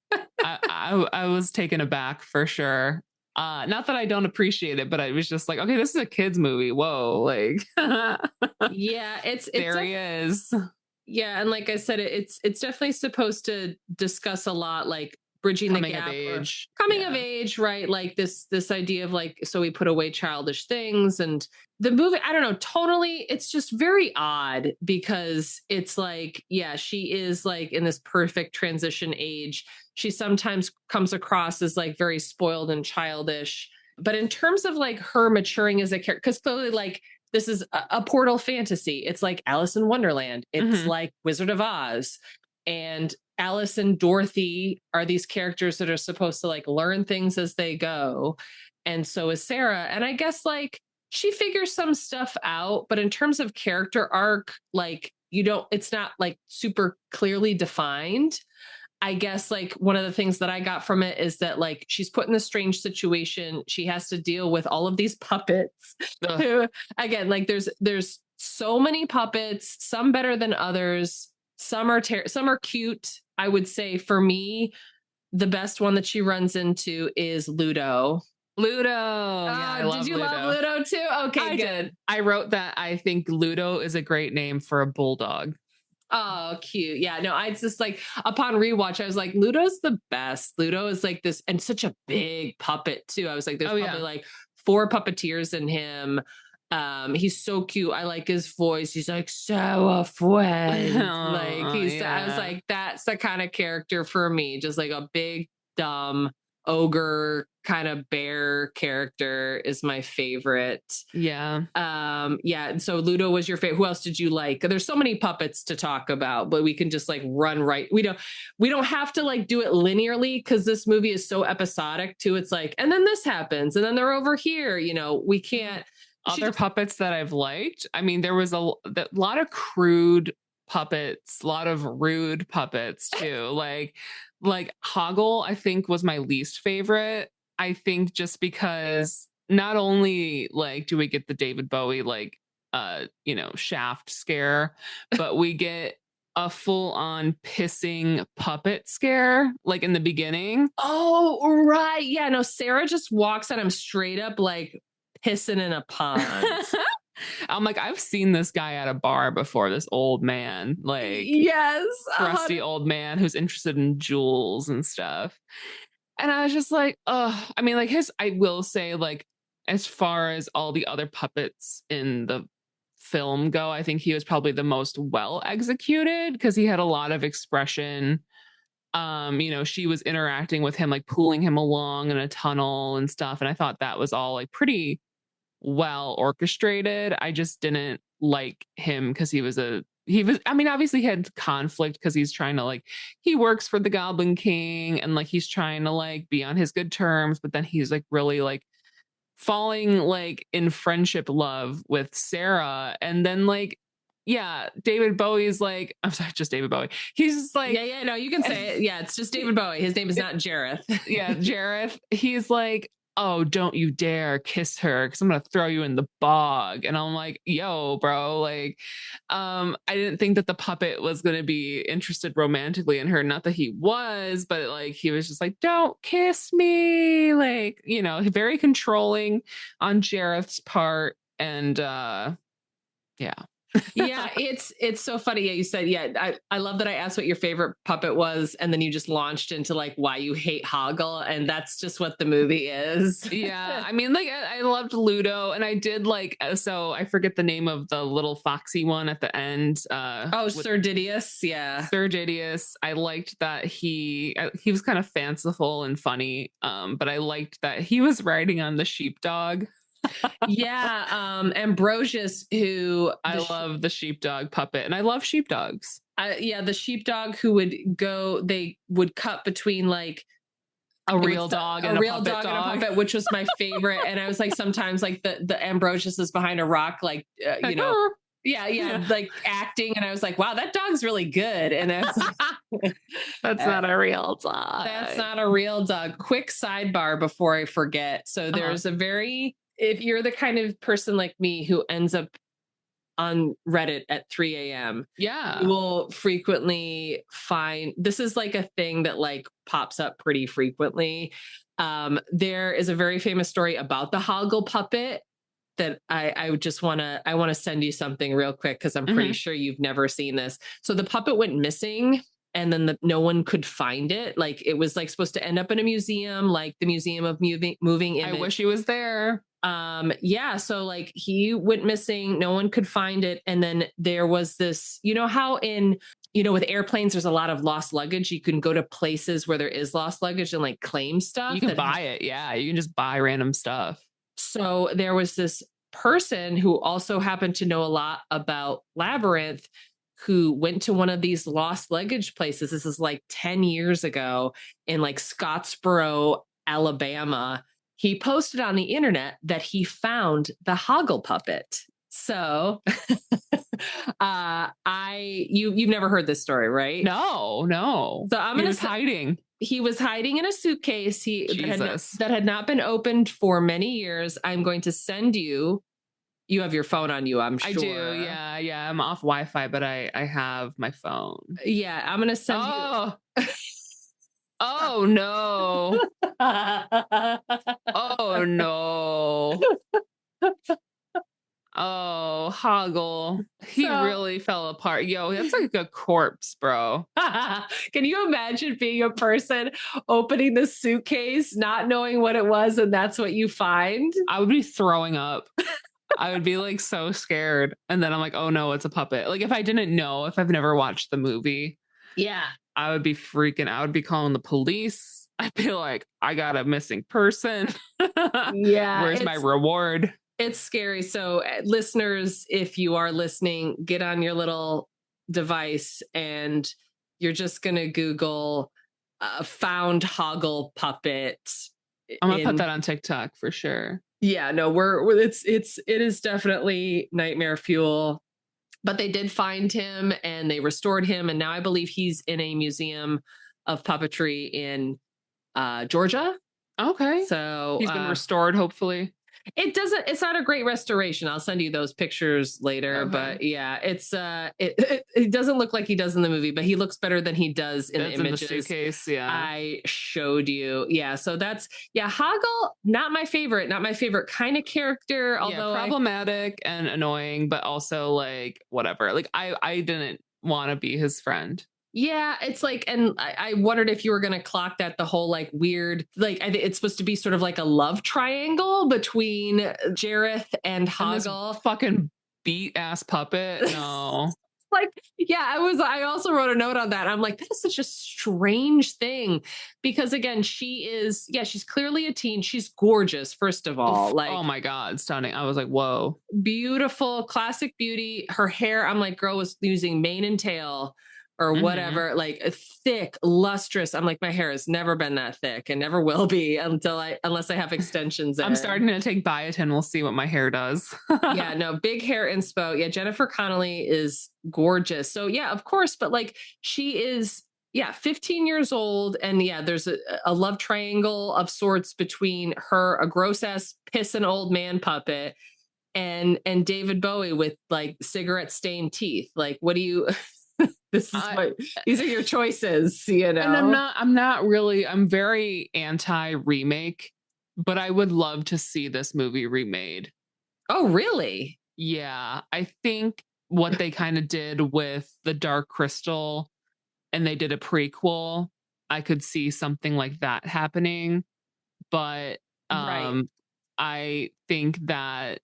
I was taken aback for sure. Not that I don't appreciate it, but I was just like, okay, this is a kid's movie. Whoa, like, yeah, it's there he is. Yeah, and like I said, it's definitely supposed to discuss a lot, like bridging the gap, coming of age, right? Like this idea of like, so we put away childish things, and the movie, I don't know, tonally, it's just very odd because it's like, yeah, she is like in this perfect transition age. She sometimes comes across as like very spoiled and childish, but in terms of like her maturing as a character, because clearly like this is a portal fantasy. It's like Alice in Wonderland. It's like Wizard of Oz. And Alice and Dorothy are these characters that are supposed to like learn things as they go. And so is Sarah. And I guess like she figures some stuff out, but in terms of character arc, like it's not like super clearly defined. I guess like one of the things that I got from it is that like she's put in a strange situation. She has to deal with all of these puppets who, again, like there's so many puppets, some better than others. Some are cute. I would say for me, the best one that she runs into is Ludo. Yeah, did you love Ludo too? Okay, good. I wrote that I think Ludo is a great name for a bulldog. Oh, cute. Yeah, no, I just like upon rewatch, I was like, Ludo's the best. Ludo is like this, and such a big puppet too. I was like, there's probably like 4 puppeteers in him. He's so cute. I like his voice. He's like, so a friend. Like Oh, I was yeah. like, that's the kind of character for me. Just like a big, dumb ogre kind of bear character is my favorite. Yeah. Yeah. So Ludo was your favorite. Who else did you like? There's so many puppets to talk about, but we can just like run right. We don't have to like do it linearly because this movie is so episodic too. It's like, and then this happens, and then they're over here. We can't. Other puppets that I've liked. I mean, there was a lot of crude puppets, a lot of rude puppets too. like Hoggle, I think, was my least favorite. I think just because not only like do we get the David Bowie shaft scare, but we get a full-on pissing puppet scare like in the beginning. Oh, right. Yeah, no, Sarah just walks at him straight up like pissing in a pond. I'm like, I've seen this guy at a bar before, this old man, like yes, crusty old man who's interested in jewels and stuff. And I was just like, I mean, like I will say, like, as far as all the other puppets in the film go, I think he was probably the most well executed because he had a lot of expression. She was interacting with him, like pulling him along in a tunnel and stuff. And I thought that was all like pretty well orchestrated. I just didn't like him because I mean, obviously he had conflict because he's trying to like, he works for the Goblin King and like he's trying to like be on his good terms, but then he's like really like falling like in friendship love with Sarah. And then like, yeah, David Bowie's like, I'm sorry, just David Bowie. He's just like, yeah, no, you can say it. Yeah, it's just David Bowie. His name is not Jareth. Yeah, Jareth. He's like, oh, don't you dare kiss her because I'm gonna throw you in the bog. And I'm like, yo, bro, like, I didn't think that the puppet was gonna be interested romantically in her. Not that he was, but like he was just like, don't kiss me, like, very controlling on Jareth's part. And yeah. Yeah, it's so funny. Yeah, you said, yeah, I love that I asked what your favorite puppet was, and then you just launched into like why you hate Hoggle, and that's just what the movie is. Yeah, I mean, like I loved Ludo, and I did like, so I forget the name of the little foxy one at the end. Sir Didius. Yeah, Sir Didius. I liked that he was kind of fanciful and funny, but I liked that he was riding on the sheepdog. Yeah, Ambrosius, who I love the sheepdog puppet, and I love sheepdogs. Yeah, the sheepdog who they would cut between like a real dog and a real dog and a puppet, which was my favorite. And I was like, sometimes like the Ambrosius is behind a rock, like yeah, like acting, and I was like, wow, that dog's really good. And I was like, that's not a real dog. That's not a real dog. Quick sidebar before I forget. So there's if you're the kind of person like me who ends up on Reddit at 3 a.m. Yeah. You will frequently find, this is like a thing that like pops up pretty frequently. There is a very famous story about the Hoggle puppet that I want to send you something real quick because I'm pretty sure you've never seen this. So the puppet went missing, and then no one could find it. Like it was like supposed to end up in a museum, like the Museum of Moving Image. I wish he was there. Yeah, so like he went missing, no one could find it. And then there was this, how with airplanes, there's a lot of lost luggage. You can go to places where there is lost luggage and like claim stuff. You can buy it. Yeah. You can just buy random stuff. So there was this person who also happened to know a lot about Labyrinth, who went to one of these lost luggage places. This is like 10 years ago in like Scottsboro, Alabama. He posted on the internet that he found the Hoggle puppet. So you've never heard this story, right? No. So he was hiding. He was hiding in a suitcase that had not been opened for many years. I'm going to send you. You have your phone on you, I'm sure. I do. Yeah. I'm off Wi-Fi, but I have my phone. Yeah, I'm going to send you. Oh no. Oh no. Oh, Hoggle. He really fell apart. Yo, that's like a corpse, bro. Can you imagine being a person opening the suitcase, not knowing what it was, and that's what you find? I would be throwing up. I would be like so scared. And then I'm like, oh no, it's a puppet. Like if I didn't know, if I've never watched the movie, Yeah. I would be freaking, I would be calling the police. I'd be like, I got a missing person. Yeah. Where's my reward? It's scary. So, listeners, if you are listening, get on your little device and you're just going to Google found Hoggle puppet. I'm going to put that on TikTok for sure. Yeah, no, it is definitely nightmare fuel. But they did find him and they restored him. And now I believe he's in a museum of puppetry in Georgia. Okay. So he's been restored, hopefully. It's not a great restoration. I'll send you those pictures later, but yeah, it doesn't look like he does in the movie, but he looks better than he does in the images. In the suitcase, yeah. I showed you. Yeah, so Hoggle, not my favorite kind of character, although problematic and annoying, but also like whatever. Like I didn't want to be his friend. Yeah, it's like, and I wondered if you were going to clock that the whole like weird, like it's supposed to be sort of like a love triangle between Jareth and Hoggle. And fucking beat ass puppet. No. Like, yeah, I also wrote a note on that. I'm like, that is such a strange thing because again, she's clearly a teen. She's gorgeous. First of all, like, oh my God, stunning. I was like, whoa, beautiful, classic beauty. Her hair, I'm like, girl was using mane and tail or whatever, like thick, lustrous. I'm like, my hair has never been that thick and never will be unless I have extensions. I'm starting to take biotin. We'll see what my hair does. Yeah, no, big hair inspo. Yeah, Jennifer Connelly is gorgeous. So yeah, of course, but like she is, 15 years old. And yeah, there's a love triangle of sorts between her, a gross ass pissing old man puppet, and David Bowie with like cigarette stained teeth. Like, what do you... these are your choices, you know. And I'm very anti remake, but I would love to see this movie remade. Oh, really? Yeah. I think what they kind of did with The Dark Crystal and they did a prequel, I could see something like that happening. But I think that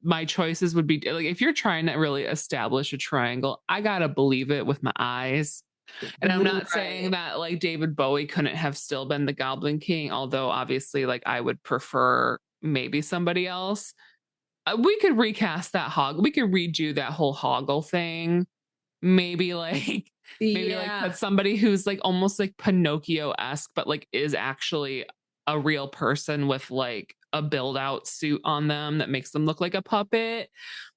my choices would be like, if you're trying to really establish a triangle, I gotta believe it with my eyes. And I'm not saying that like David Bowie couldn't have still been the Goblin King, although obviously like I would prefer maybe somebody else. We could recast that we could redo that whole Hoggle thing. Maybe like put somebody who's like almost like Pinocchio-esque, but like is actually a real person with like a build out suit on them that makes them look like a puppet,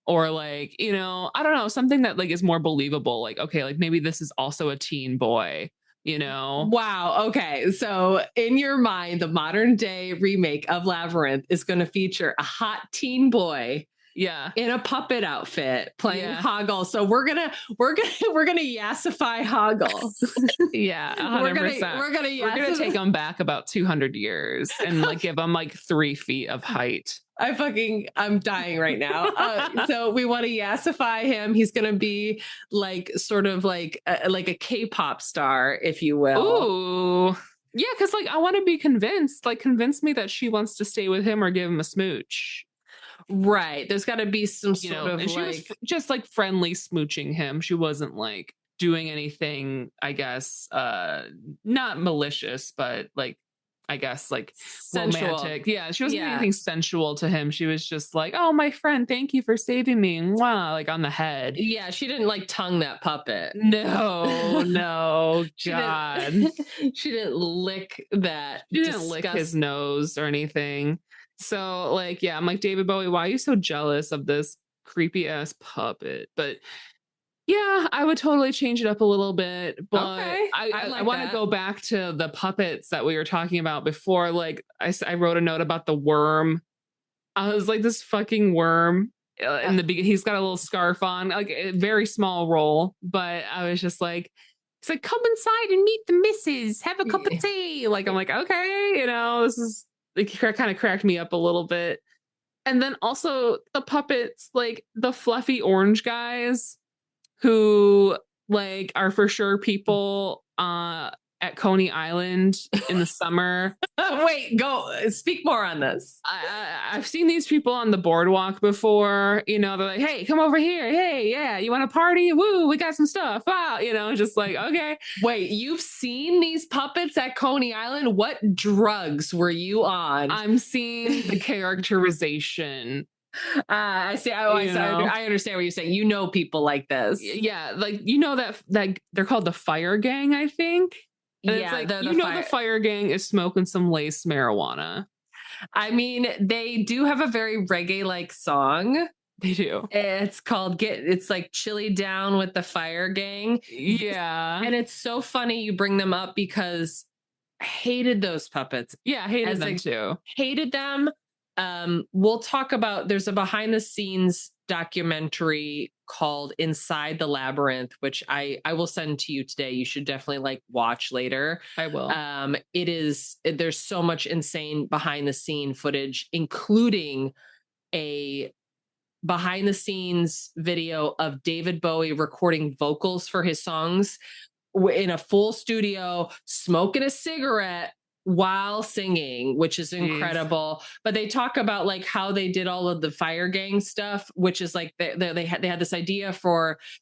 or like, you know, I don't know, something that like is more believable. Like, okay, like maybe this is also a teen boy, you know? Wow. Okay. So in your mind, the modern day remake of Labyrinth is going to feature a hot teen boy. Yeah. In a puppet outfit playing Hoggle. So we're gonna yassify Hoggle. Yeah, 100%. We're gonna take them back about 200 years and like give them like 3 feet of height. I'm dying right now. So we want to yassify him. He's gonna be like sort of like a K-pop star, if you will. Ooh. Yeah, because like I want to be convinced. Like convince me that she wants to stay with him or give him a smooch. Right. There's got to be some sort of and she was just like friendly smooching him. She wasn't like doing anything, I guess, not malicious, but like, I guess like sensual. Romantic. Yeah. She wasn't doing anything sensual to him. She was just like, oh, my friend, thank you for saving me. Mwah, like on the head. Yeah. She didn't like tongue that puppet. No, God. She didn't lick that. She didn't lick his nose or anything. So like, yeah, I'm like, David Bowie, why are you so jealous of this creepy ass puppet? But yeah, I would totally change it up a little bit. But okay. I want to go back to the puppets that we were talking about before. Like I wrote a note about the worm. I was like, this fucking worm in the beginning, he's got a little scarf on, like a very small role. But I was just like, it's like, come inside and meet the missus, have a cup of tea. Like, I'm like, okay, you know, this is, it kind of cracked me up a little bit. And then also the puppets, like the fluffy orange guys who like are for sure people at Coney Island in the summer. Wait, go speak more on this. I've seen these people on the boardwalk before. You know, they're like, "Hey, come over here. Hey, yeah, you want to party? Woo, we got some stuff." Wow, you know, just like, okay. Wait, you've seen these puppets at Coney Island? What drugs were you on? I'm seeing the characterization. I see. Oh, I understand what you're saying. You know people like this. Yeah, like you know that they're called the Fire Gang, I think. And yeah, it's like, the Fire Gang is smoking some lace marijuana. I mean, they do have a very reggae-like song. They do. It's called it's like Chili Down with the Fire Gang. Yeah. And it's so funny you bring them up because I hated those puppets. Yeah, I hated them too. Hated them. We'll talk about, there's a behind the scenes documentary called Inside the Labyrinth, which I will send to you today. You should definitely like watch later. I will. There's so much insane behind the scene footage, including a behind the scenes video of David Bowie recording vocals for his songs in a full studio, smoking a cigarette while singing, which is incredible. But they talk about like how they did all of the Fire Gang stuff, which is like they had this idea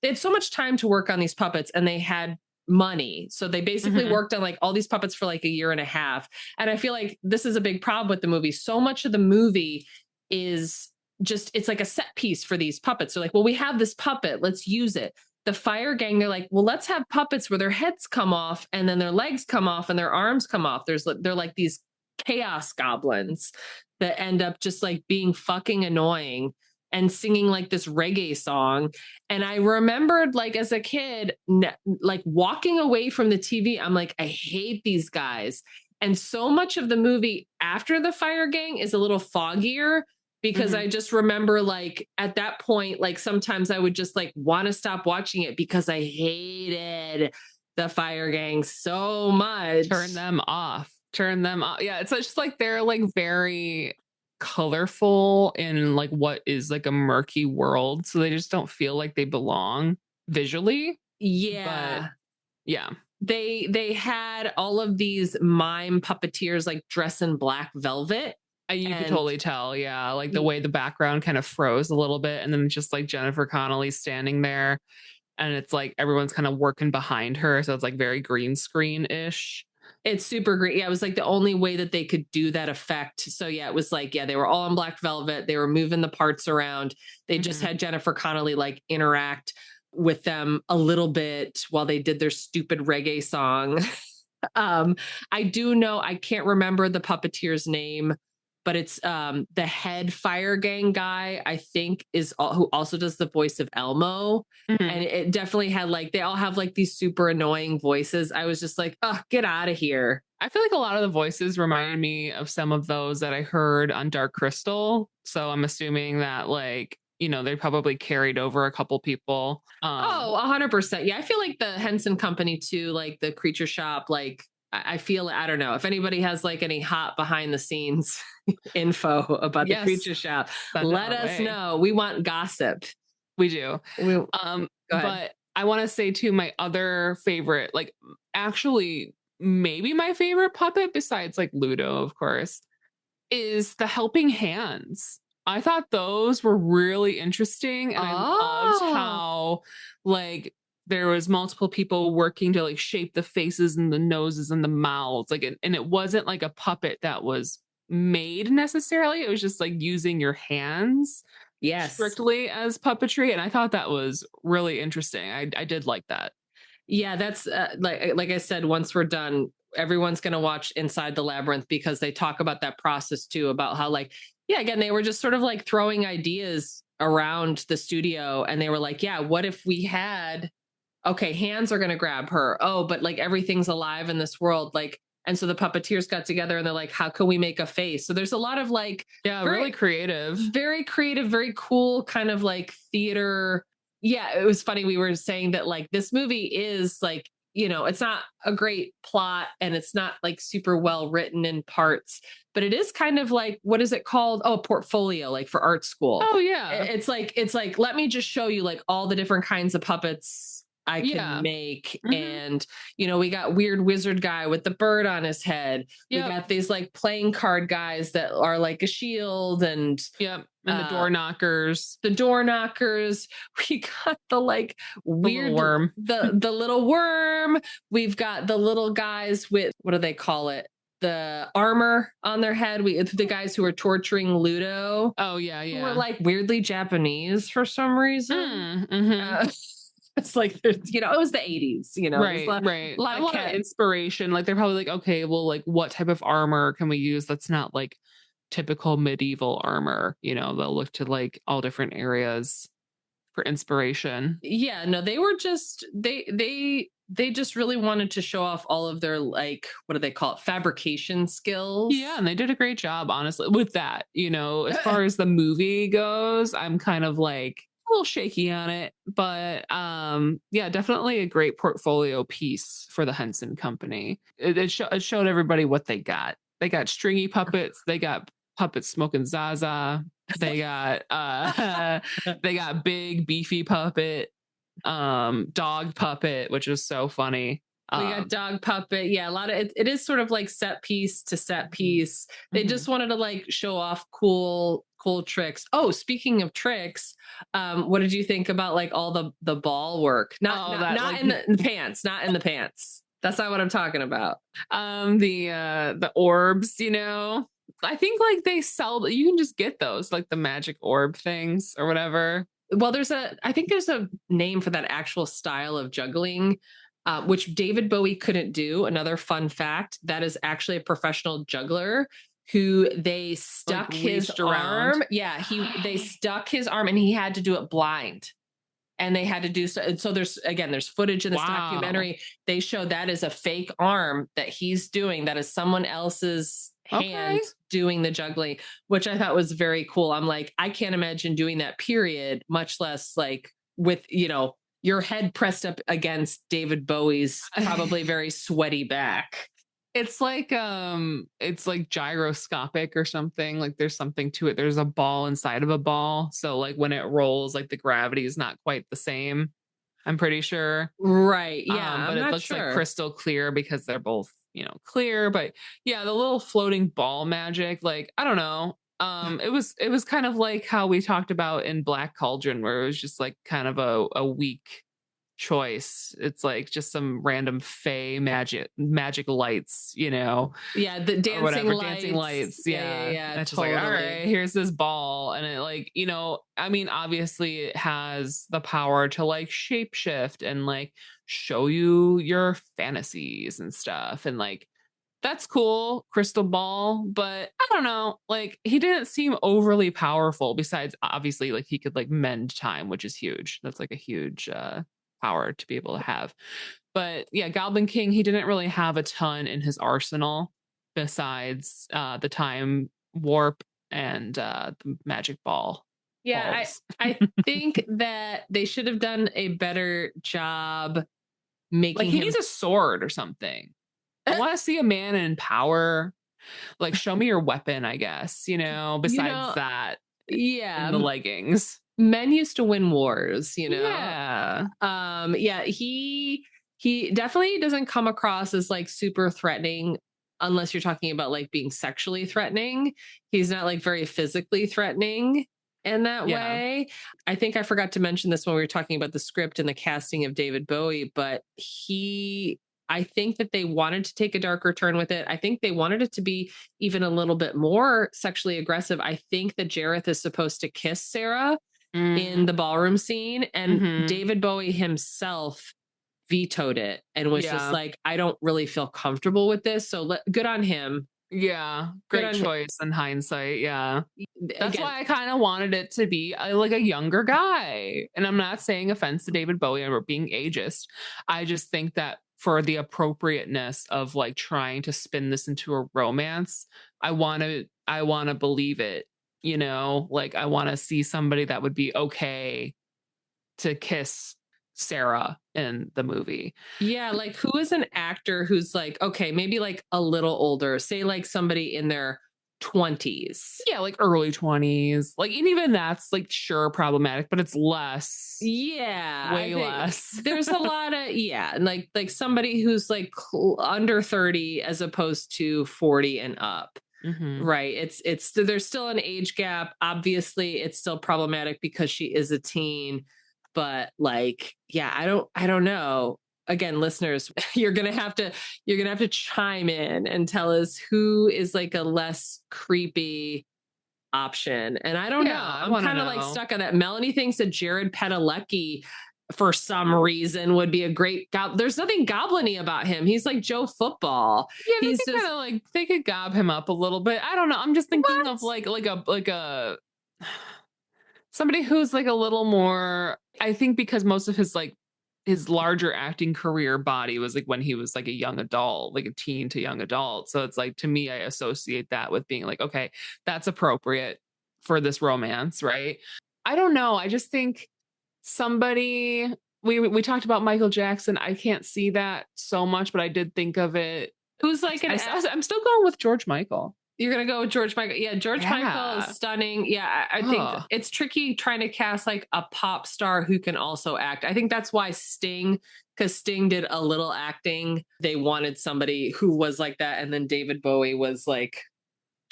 they had so much time to work on these puppets and they had money. So they basically worked on like all these puppets for like a year and a half. And I feel like this is a big problem with the movie. So much of the movie is just, it's like a set piece for these puppets. They're like, well, we have this puppet, let's use it. The Fire Gang, they're like, well, let's have puppets where their heads come off and then their legs come off and their arms come off. They're like these chaos goblins that end up just like being fucking annoying and singing like this reggae song. And I remembered like as a kid, like walking away from the TV, I'm like, I hate these guys. And so much of the movie after the Fire Gang is a little foggier, because I just remember like at that point, like sometimes I would just like want to stop watching it because I hated the Fire Gang so much. Turn them off. Yeah, it's just like they're like very colorful in like what is like a murky world. So they just don't feel like they belong visually. Yeah. But yeah. They had all of these mime puppeteers like dress in black velvet. You could totally tell, yeah, like the way the background kind of froze a little bit, and then just like Jennifer Connelly standing there, and it's like everyone's kind of working behind her, so it's like very green screen-ish. It's super great. Yeah, it was like the only way that they could do that effect. So yeah, it was like, yeah, they were all in black velvet. They were moving the parts around. They just had Jennifer Connelly like interact with them a little bit while they did their stupid reggae song. I do know, I can't remember the puppeteer's name, but it's the head Fire Gang guy, I think, who also does the voice of Elmo. And it definitely had like, they all have like these super annoying voices. I was just like, oh, get out of here. I feel like a lot of the voices reminded me of some of those that I heard on Dark Crystal. So I'm assuming that like, you know, they probably carried over a couple people. 100%. Yeah, I feel like the Henson Company too, like the Creature Shop, like I feel, I don't know if anybody has like any hot behind the scenes info about the Creature Shop, let us know. We want gossip. We do. But I want to say too, my other favorite, like actually maybe my favorite puppet besides like Ludo, of course, is the Helping Hands. I thought those were really interesting. And I loved how like there was multiple people working to like shape the faces and the noses and the mouths. Like, and it wasn't like a puppet that was made necessarily. It was just like using your hands strictly as puppetry. And I thought that was really interesting. I did like that. Yeah, that's like I said, once we're done, everyone's going to watch Inside the Labyrinth because they talk about that process too, about how like, yeah, again, they were just sort of like throwing ideas around the studio and they were like, yeah, what if we had, okay, hands are going to grab her. Oh, but like everything's alive in this world. Like, and so the puppeteers got together and they're like, how can we make a face? So there's a lot of like, really creative, very cool kind of like theater. Yeah, it was funny. We were saying that like this movie is like, you know, it's not a great plot and it's not like super well written in parts, but it is kind of like, what is it called? Oh, portfolio, like for art school. Oh yeah. It's like, let me just show you like all the different kinds of puppets I can Yeah. make. Mhm. And, we got weird wizard guy with the bird on his head. We Yep. got these like playing card guys that are like a shield, and Yep. And the door knockers. the door knockers. We got the like The little weird worm. the little worm. We've got the little guys with, what do they call it? The armor on their head. The guys who are torturing Ludo. Oh yeah, Who yeah. were like weirdly Japanese for some reason. It's like, it was the 80s, Right, there's right. a lot A lot of inspiration. Like they're probably like, okay, well, like what type of armor can we use that's not like typical medieval armor? They'll look to like all different areas for inspiration. Yeah, no, they were just they just really wanted to show off all of their, like, what do they call it, fabrication skills. Yeah, and they did a great job, honestly, with that. As far as the movie goes, I'm kind of like a little shaky on it, but yeah, definitely a great portfolio piece for the Henson Company. It showed everybody what they got. They got stringy puppets. They got puppets smoking Zaza. They got they got big beefy puppet, dog puppet, which is so funny. We got dog puppet. Yeah, a lot of it is sort of like set piece to set piece. They just wanted to like show off cool tricks. Oh, speaking of tricks, what did you think about like all the ball work? Not like, in the pants, not in the pants. That's not what I'm talking about. The orbs, I think like they sell, you can just get those, like the magic orb things or whatever. Well, I think there's a name for that actual style of juggling, which David Bowie couldn't do. Another fun fact, that is actually a professional juggler who they stuck like his arm. Yeah, they stuck his arm and he had to do it blind. And they had to do so. And so there's footage in this documentary. They show that is a fake arm that he's doing. That is someone else's hand doing the juggling, which I thought was very cool. I'm like, I can't imagine doing that, period, much less like with, your head pressed up against David Bowie's probably very sweaty back. It's like gyroscopic or something. Like there's something to it. There's a ball inside of a ball. So like when it rolls, like the gravity is not quite the same. I'm pretty sure. Right. Yeah. But it looks like crystal clear because they're both, clear. But yeah, the little floating ball magic, like, I don't know. It was kind of like how we talked about in Black Cauldron, where it was just like kind of a weak choice. It's like just some random fey magic lights, Yeah, the dancing lights. Yeah. That's totally. Just like, all right, here's this ball, and it like, I mean, obviously it has the power to like shapeshift and like show you your fantasies and stuff, and like that's cool, crystal ball, but I don't know, like he didn't seem overly powerful, besides obviously like he could like mend time, which is huge. That's like a huge power to be able to have. But yeah, Goblin King, he didn't really have a ton in his arsenal besides the time warp and the magic ball. Yeah, I think that they should have done a better job making like he needs a sword or something. I want to see a man in power. Like, show me your weapon, I guess, besides that. Yeah. And the leggings. Men used to win wars, Yeah. Yeah, he definitely doesn't come across as like super threatening, unless you're talking about like being sexually threatening. He's not like very physically threatening in that way. I think I forgot to mention this when we were talking about the script and the casting of David Bowie, but I think that they wanted to take a darker turn with it. I think they wanted it to be even a little bit more sexually aggressive. I think that Jareth is supposed to kiss Sarah in the ballroom scene, and David Bowie himself vetoed it and was just like, I don't really feel comfortable with this. So good on him. Yeah, great choice in hindsight. Yeah, that's why I kind of wanted it to be like a younger guy. And I'm not saying offense to David Bowie or being ageist. I just think that for the appropriateness of like trying to spin this into a romance, I want to believe it. Like I want to see somebody that would be okay to kiss Sarah in the movie. Yeah, like who is an actor who's like, okay, maybe like a little older, say like somebody in their 20s. Yeah, like early 20s. Like, and even that's like sure problematic, but it's less. Yeah, Way less. There's a lot of like somebody who's like under 30 as opposed to 40 and up. Right. It's there's still an age gap. Obviously, it's still problematic because she is a teen, but like, yeah, I don't know. Again, listeners, you're gonna have to chime in and tell us who is like a less creepy option. And I don't know. I'm kind of like stuck on that. Melanie thinks that Jared Padalecki for some reason would be a great there's nothing goblin-y about him. He's like Joe Football. Yeah, he's just kind of like they could gob him up a little bit. I don't know. I'm just thinking of like a somebody who's like a little more, I think, because most of his like his larger acting career body was like when he was like a young adult, like a teen to young adult. So it's like, to me, I associate that with being like, okay, that's appropriate for this romance, right? I don't know. I just think somebody, we talked about Michael Jackson. I can't see that so much, but I did think of it. Who's like I'm still going with George Michael. You're going to go with George Michael. Yeah, George Michael is stunning. Yeah, I think it's tricky trying to cast like a pop star who can also act. I think that's why because Sting did a little acting. They wanted somebody who was like that. And then David Bowie was like,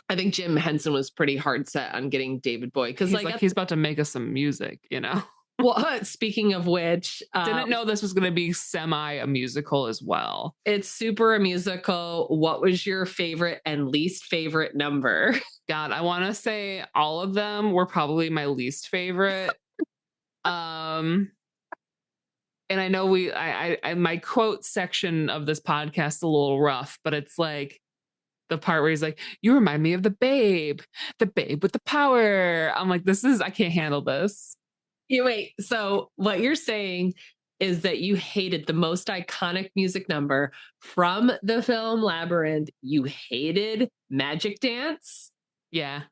I think Jim Henson was pretty hard set on getting David Bowie. Because like he's about to make us some music, you know? Well, speaking of which, didn't know this was going to be semi a musical as well. It's super a musical. What was your favorite and least favorite number? God, I want to say all of them were probably my least favorite. And I know my quote section of this podcast is a little rough, but it's like the part where he's like, "You remind me of the babe with the power." I'm like, I can't handle this. Wait, so what you're saying is that you hated the most iconic music number from the film Labyrinth. You hated Magic Dance? Yeah.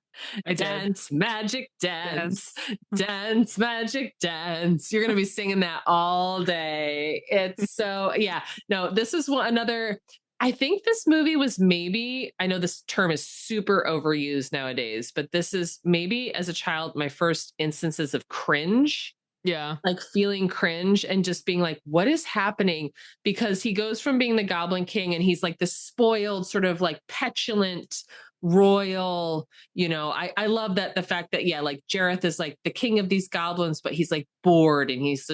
Dance, magic dance, dance, magic dance. You're going to be singing that all day. It's so, yeah. No, this is another. I think this movie was maybe, I know this term is super overused nowadays, but this is maybe as a child, my first instances of cringe. Yeah. Like feeling cringe and just being like, what is happening? Because he goes from being the Goblin King and he's like this spoiled, sort of like petulant, royal, I love that the fact that, yeah, like Jareth is like the king of these goblins, but he's like bored and he's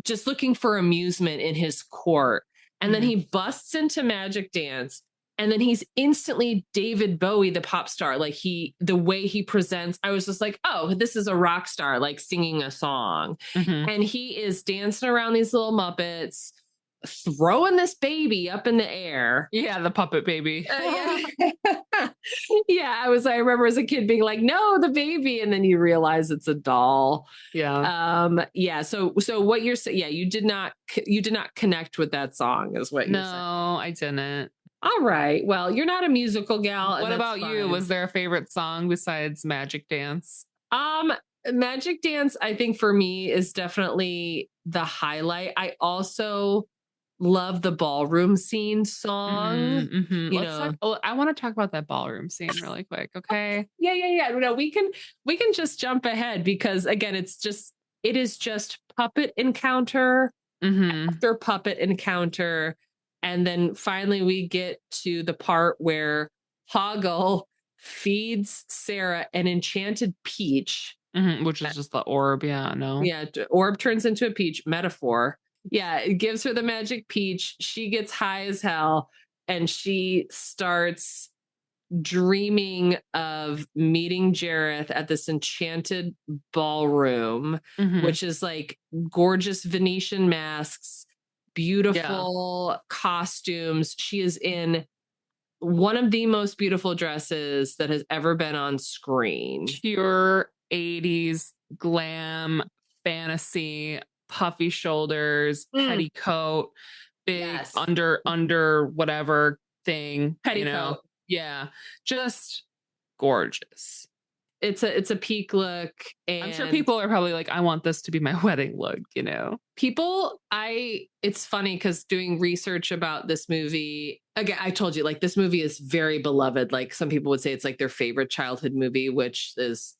just looking for amusement in his court. And then he busts into Magic Dance. And then he's instantly David Bowie, the pop star. Like the way he presents, I was just like, oh, this is a rock star, like singing a song. And he is dancing around these little Muppets, throwing this baby up in the air. Yeah, the puppet baby. Yeah, I remember as a kid being like, no, the baby. And then you realize it's a doll. Yeah. Yeah. So what you're saying, yeah, you did not connect with that song is what you're saying. No, I didn't. All right. Well, you're not a musical gal. What about you? Was there a favorite song besides Magic Dance? Magic Dance, I think for me is definitely the highlight. I also love the ballroom scene song. I want to talk about that ballroom scene really quick. Okay. Yeah. No, we can just jump ahead because again, it is just puppet encounter after puppet encounter. And then finally we get to the part where Hoggle feeds Sarah an enchanted peach. Which is just the orb. Yeah, no. Yeah, orb turns into a peach, metaphor. Yeah, it gives her the magic peach. She gets high as hell and she starts dreaming of meeting Jareth at this enchanted ballroom, which is like gorgeous Venetian masks, beautiful costumes. She is in one of the most beautiful dresses that has ever been on screen. Pure 80s glam fantasy, puffy shoulders, petticoat, big under whatever thing, petticoat. Yeah, just gorgeous. it's a peak look, and I'm sure people are probably like, I want this to be my wedding look, you know? It's funny because doing research about this movie, again, I told you, like, this movie is very beloved. Like, some people would say it's like their favorite childhood movie, which is,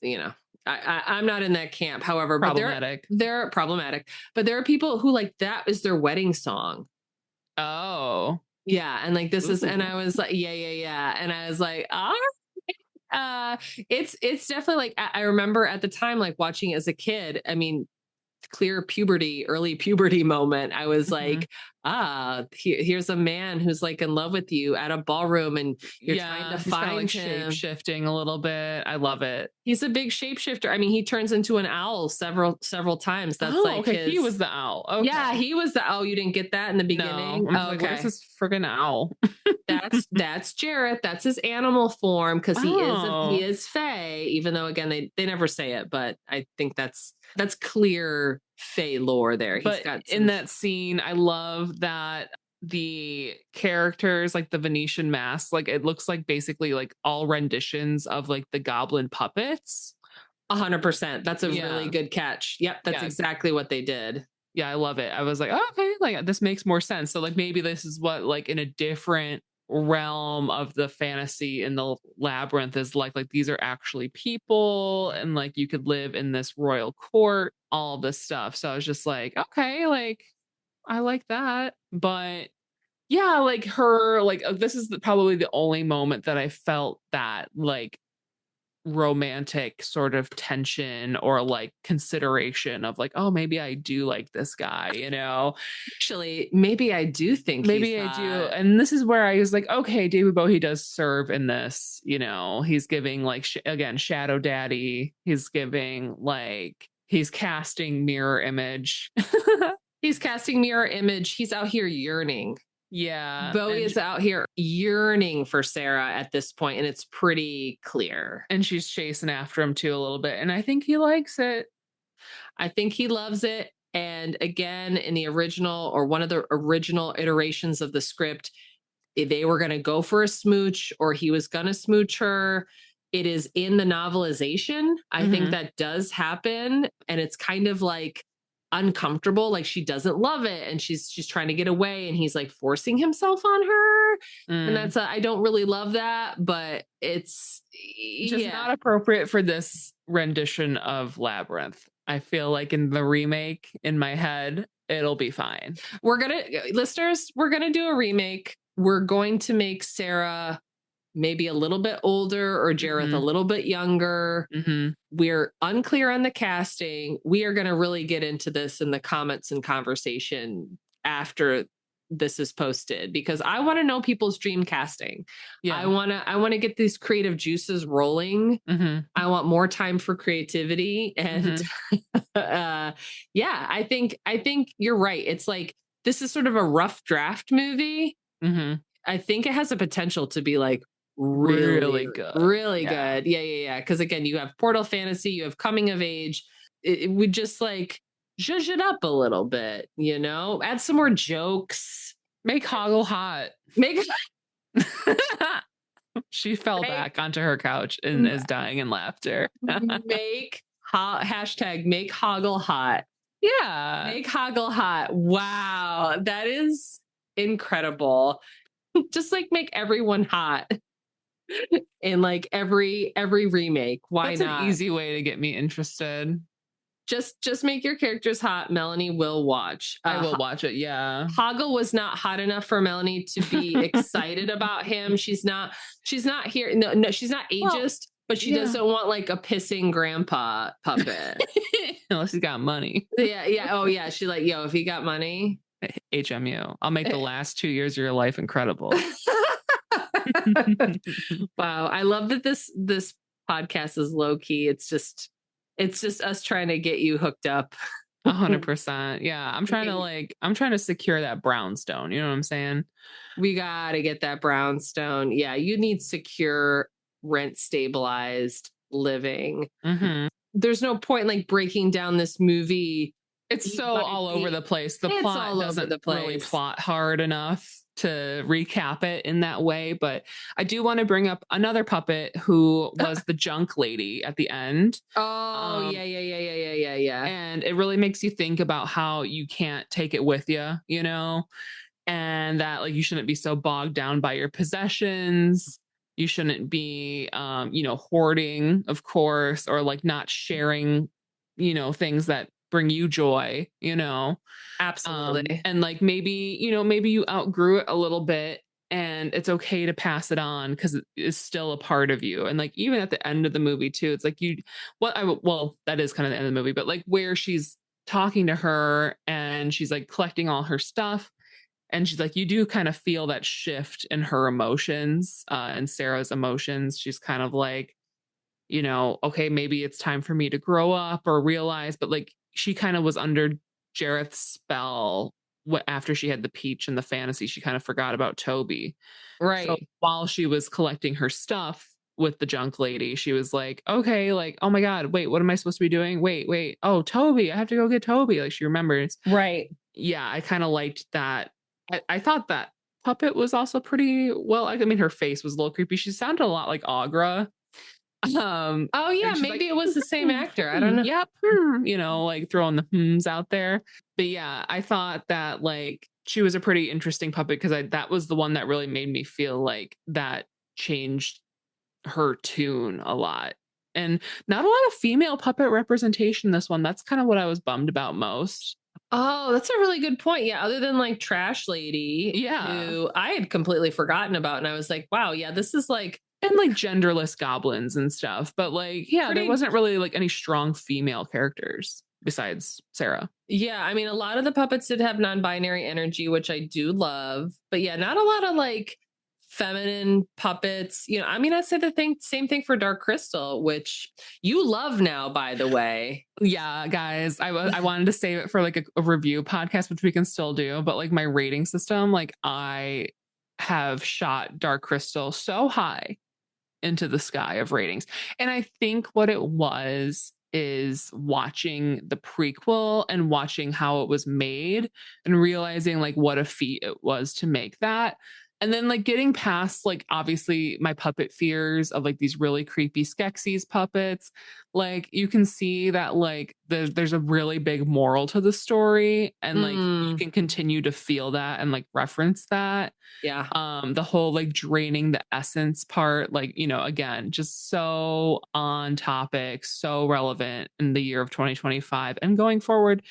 I'm not in that camp. However, Problematic. but they're problematic, but there are people who, like, that is their wedding song. Oh. Yeah. And like, and Ooh. I was like, yeah. And I was like, it's definitely like, I remember at the time, like, watching as a kid, I mean, early puberty moment. I was like, here's a man who's like in love with you at a ballroom, and you're trying to find like him. shape-shifting a little bit. I love it. He's a big shapeshifter. I mean, he turns into an owl several times. That's he was the owl. Okay. Yeah, he was the owl. You didn't get that in the beginning? No. Like, what is this friggin' owl? That's Jareth. That's his animal form, because he is Fae, even though, again, they never say it, but I think that's clear Fae lore there. But in that scene, I love that the characters, like the Venetian mask, like it looks like basically like all renditions of like the goblin puppets. 100%. That's a really good catch. Yep, that's exactly what they did. Yeah, I love it. I was like, oh, okay, like this makes more sense. So like maybe this is what, like, in a different realm of the fantasy in the Labyrinth is like these are actually people, and like you could live in this royal court, all this stuff. So I was just like, okay, like I like that. But yeah, like her, like this is probably the only moment that I felt that like romantic sort of tension or like consideration of like, oh, maybe I do like this guy, you know? Actually, maybe I do think maybe I do. And this is where I was like, okay, David Bowie does serve in this, you know, he's giving like, again, Shadow Daddy. He's giving like, he's casting mirror image. He's casting mirror image. He's out here yearning. Yeah. Bowie is out here yearning for Sarah at this point, and it's pretty clear. And she's chasing after him too a little bit. And I think he likes it. I think he loves it. And again, in the original, or one of the original iterations of the script, they were going to go for a smooch, or he was going to smooch her. It is in the novelization. I think that does happen. And it's kind of like uncomfortable, like she doesn't love it, and she's trying to get away, and he's like forcing himself on her, and that's I don't really love that, but it's just not appropriate for this rendition of Labyrinth. I feel like in the remake, in my head, it'll be fine. Listeners, we're gonna do a remake. We're going to make Sarah maybe a little bit older, or Jareth a little bit younger. We're unclear on the casting. We are going to really get into this in the comments and conversation after this is posted, because I want to know people's dream casting. Yeah. I want to get these creative juices rolling. I want more time for creativity. And I think you're right. It's like, this is sort of a rough draft movie. I think it has the potential to be like really good. Yeah. Because again, you have portal fantasy, you have coming of age. It would just like zhuzh it up a little bit, you know, add some more jokes. Make Hoggle hot. She fell back onto her couch and is dying in laughter. Hashtag make Hoggle hot. Yeah. Make Hoggle hot. Wow. That is incredible. Just like make everyone hot in like every remake. Why not? That's an easy way to get me interested. Just make your characters hot. Melanie will watch. I will watch it. Yeah. Hoggle was not hot enough for Melanie to be excited about him. She's not here. No, she's not ageist, but she doesn't want like a pissing grandpa puppet. Unless he's got money. Yeah. Oh yeah. She's like, yo, if he got money. HMU. I'll make the last 2 years of your life incredible. Wow. I love that this podcast is low key. It's just us trying to get you hooked up. 100%. Yeah. I'm trying to secure that brownstone. You know what I'm saying? We got to get that brownstone. Yeah. You need secure, rent stabilized living. There's no point like breaking down this movie. It's so all over the place. The plot doesn't really plot hard enough. to recap it in that way. But I do want to bring up another puppet who was the junk lady at the end. Oh, yeah. And it really makes you think about how you can't take it with you, you know, and that like you shouldn't be so bogged down by your possessions. You shouldn't be, you know, hoarding, of course, or like not sharing, you know, things that bring you joy, you know. Absolutely. And like maybe, you know, maybe you outgrew it a little bit and it's okay to pass it on because it is still a part of you. And like even at the end of the movie too, it's like well, that is kind of the end of the movie, but like where she's talking to her and she's like collecting all her stuff. And she's like, you do kind of feel that shift in her emotions, and Sarah's emotions. She's kind of like, you know, okay, maybe it's time for me to grow up or realize, but like she kind of was under Jareth's spell after she had the peach and the fantasy. She kind of forgot about Toby. So Right. while she was collecting her stuff with the junk lady, she was like, okay, like, oh my God, wait, what am I supposed to be doing? Wait. Oh, Toby, I have to go get Toby. Like she remembers. Right. Yeah, I kind of liked that. I thought that puppet was also pretty well. I mean, her face was a little creepy. She sounded a lot like Agra. Oh yeah, and she's maybe like, it was the same actor. I don't know. yep, you know, like throwing the hmms out there. But yeah, I thought that like she was a pretty interesting puppet because that was the one that really made me feel like that changed her tune a lot. And not a lot of female puppet representation in this one. That's kind of what I was bummed about most. Oh, that's a really good point. Yeah, other than like Trash Lady, Yeah. who I had completely forgotten about, and I was like, wow, yeah, this is like And like genderless goblins and stuff. But like, yeah, there wasn't really like any strong female characters besides Sarah. Yeah, I mean, a lot of the puppets did have non-binary energy, which I do love. But yeah, not a lot of like feminine puppets. You know, I mean, I say same thing for Dark Crystal, which you love now, by the way. Yeah, guys, I wanted to save it for like a review podcast, which we can still do. But like my rating system, like I have shot Dark Crystal so high into the sky of ratings. And I think what it was is watching the prequel and watching how it was made and realizing like what a feat it was to make that. And then like getting past like obviously my puppet fears of like these really creepy Skeksis puppets, like you can see that like there's a really big moral to the story and like you can continue to feel that and like reference that. Yeah. The whole like draining the essence part, like, you know, again, just so on topic, so relevant in the year of 2025 and going forward.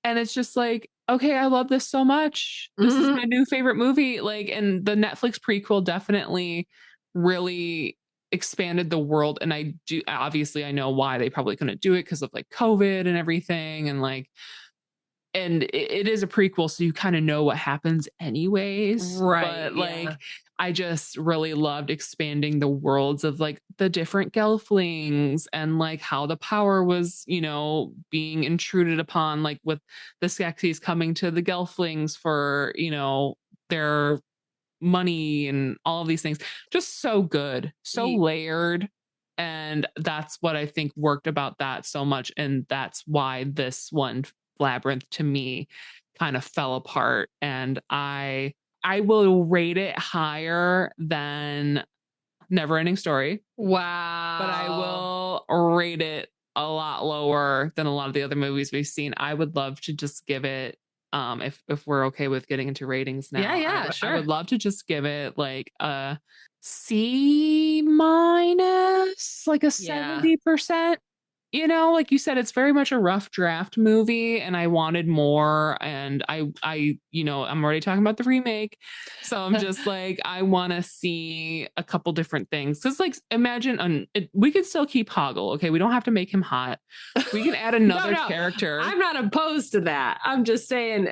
And it's just like, okay, I love this so much. This is my new favorite movie. Like, and the Netflix prequel definitely really expanded the world. And I do, obviously, I know why they probably couldn't do it because of like COVID and everything. And like, and it is a prequel, so you kind of know what happens anyways. Right. But like, I just really loved expanding the worlds of like the different gelflings and like how the power was, you know, being intruded upon, like with the Skeksis coming to the gelflings for, you know, their money and all of these things. Just so good, so layered. And that's what I think worked about that so much. And that's why this one, Labyrinth, to me kind of fell apart. And I will rate it higher than Neverending Story. Wow. But I will rate it a lot lower than a lot of the other movies we've seen. I would love to just give it, if we're okay with getting into ratings now. Yeah, sure. I would love to just give it like a C minus, like a 70%. You know, like you said, it's very much a rough draft movie and I wanted more. And I, you know, I'm already talking about the remake. So I'm just like, I want to see a couple different things. Cause like, imagine we could still keep Hoggle. Okay. We don't have to make him hot. We can add another character. I'm not opposed to that. I'm just saying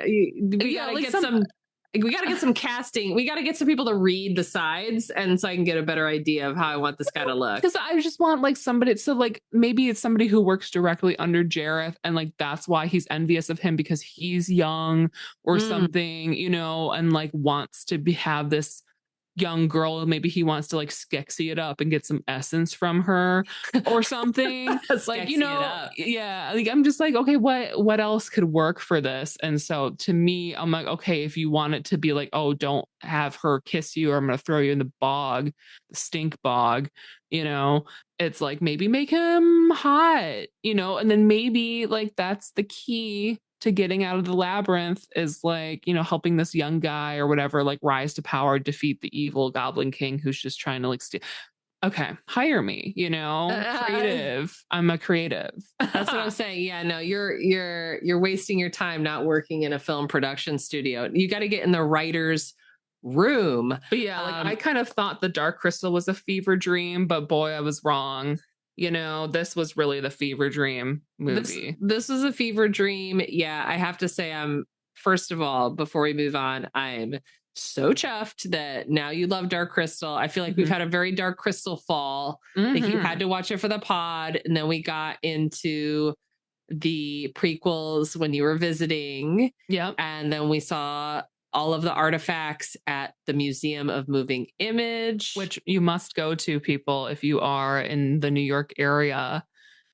we gotta get some casting. We got to get some people to read the sides, and so I can get a better idea of how I want this guy to look. Because I just want like somebody. So like maybe it's somebody who works directly under Jareth, and like that's why he's envious of him because he's young or something, you know, and like wants to have this young girl, maybe he wants to like skexy it up and get some essence from her or something. Like, you know, yeah, like I'm just like, okay, what else could work for this? And so to me, I'm like, okay, if you want it to be like, oh, don't have her kiss you or I'm gonna throw you in the bog, the stink bog, you know, it's like maybe make him hot, you know, and then maybe like that's the key to getting out of the labyrinth is like, you know, helping this young guy or whatever, like rise to power, defeat the evil Goblin King who's just trying to like steal. Okay, hire me, you know, creative. I'm a creative. That's what I'm saying. Yeah, no, you're wasting your time not working in a film production studio. You got to get in the writer's room. But yeah, like I kind of thought The Dark Crystal was a fever dream, but boy, I was wrong. You know, this was really the fever dream movie. This was a fever dream. Yeah, I have to say, first of all, before we move on, I'm so chuffed that now you love Dark Crystal. I feel like we've had a very Dark Crystal fall. Like you had to watch it for the pod, and then we got into the prequels when you were visiting. Yep. And then we saw all of the artifacts at the Museum of Moving Image, which you must go to, people, if you are in the New York area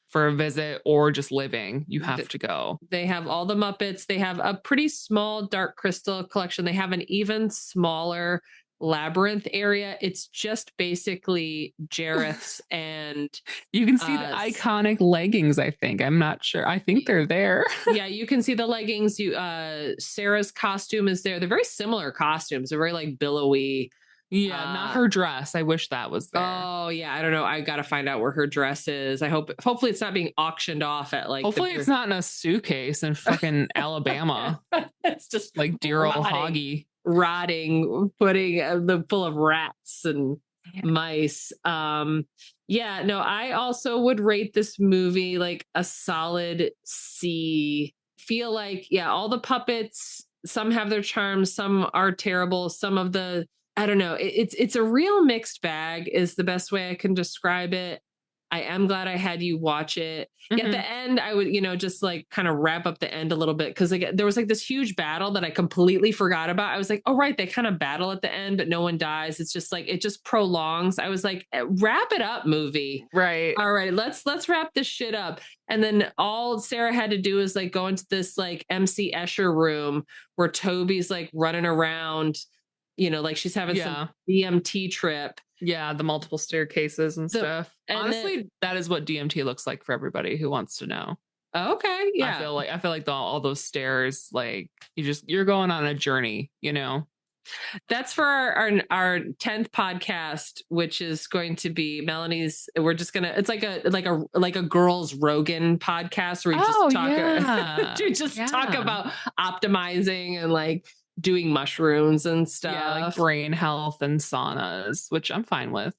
for a visit or just living. You have to go. They have all the Muppets. They have a pretty small Dark Crystal collection. They have an even smaller Labyrinth area. It's just basically Jareth's and you can see the iconic leggings. I think I'm not sure. I think they're there. Yeah, you can see the leggings. Sarah's costume is there. They're very similar costumes. They're very like billowy. Yeah, not her dress. I wish that was there. Oh yeah, I don't know. I gotta find out where her dress is. Hopefully it's not being auctioned off at like. Hopefully it's not in a suitcase in fucking Alabama. It's just like dear old Hoggy. Rotting, putting the full of rats and mice. Yeah, no, I also would rate this movie like a solid C. Feel like, yeah, all the puppets, some have their charms, some are terrible, some of the, I don't know, it's a real mixed bag is the best way I can describe it. I am glad I had you watch it. Mm-hmm. At the end, I would, just like kind of wrap up the end a little bit because like, there was like this huge battle that I completely forgot about. I was like, oh, right. They kind of battle at the end, but no one dies. It's just like, it just prolongs. I was like, wrap it up, movie. Right. All right. Let's wrap this shit up. And then all Sarah had to do is like go into this like MC Escher room where Toby's like running around, like she's having some DMT trip. Yeah, the multiple staircases and stuff. And honestly, that is what DMT looks like for everybody who wants to know. Okay, yeah. I feel like all those stairs, like you're going on a journey, That's for our 10th podcast, which is going to be Melanie's. We're just gonna. It's like a girls Rogan podcast where we just talk about optimizing and like doing mushrooms and stuff. Yeah, like brain health and saunas, which I'm fine with.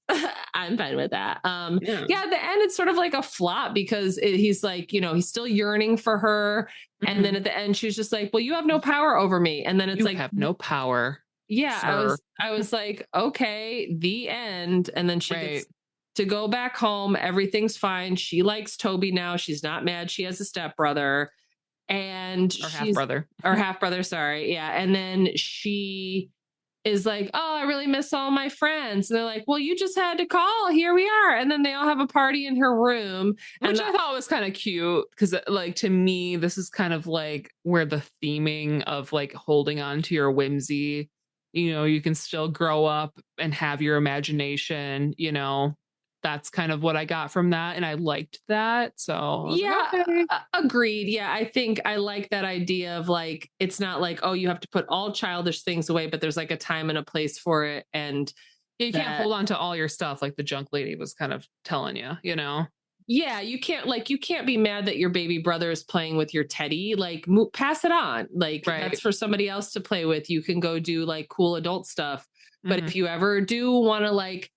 I'm fine with that. At the end, it's sort of like a flop because he's like, he's still yearning for her. Mm-hmm. And then at the end, she's just like, well, you have no power over me. And then it's like, have no power. Yeah. Sir. I was like, okay, the end. And then she gets to go back home. Everything's fine. She likes Toby now. She's not mad. She has a stepbrother. And half brother, sorry. Yeah. And then she is like, oh, I really miss all my friends. And they're like, well, you just had to call. Here we are. And then they all have a party in her room. Which I thought was kind of cute because like, to me, this is kind of like where the theming of like holding on to your whimsy, you can still grow up and have your imagination, that's kind of what I got from that. And I liked that. So agreed. Yeah. I think I like that idea of like, it's not like, oh, you have to put all childish things away, but there's like a time and a place for it. And you can't hold on to all your stuff. Like the junk lady was kind of telling you, Yeah. You can't be mad that your baby brother is playing with your teddy. Like pass it on. Like that's for somebody else to play with. You can go do like cool adult stuff. But if you ever do want to like,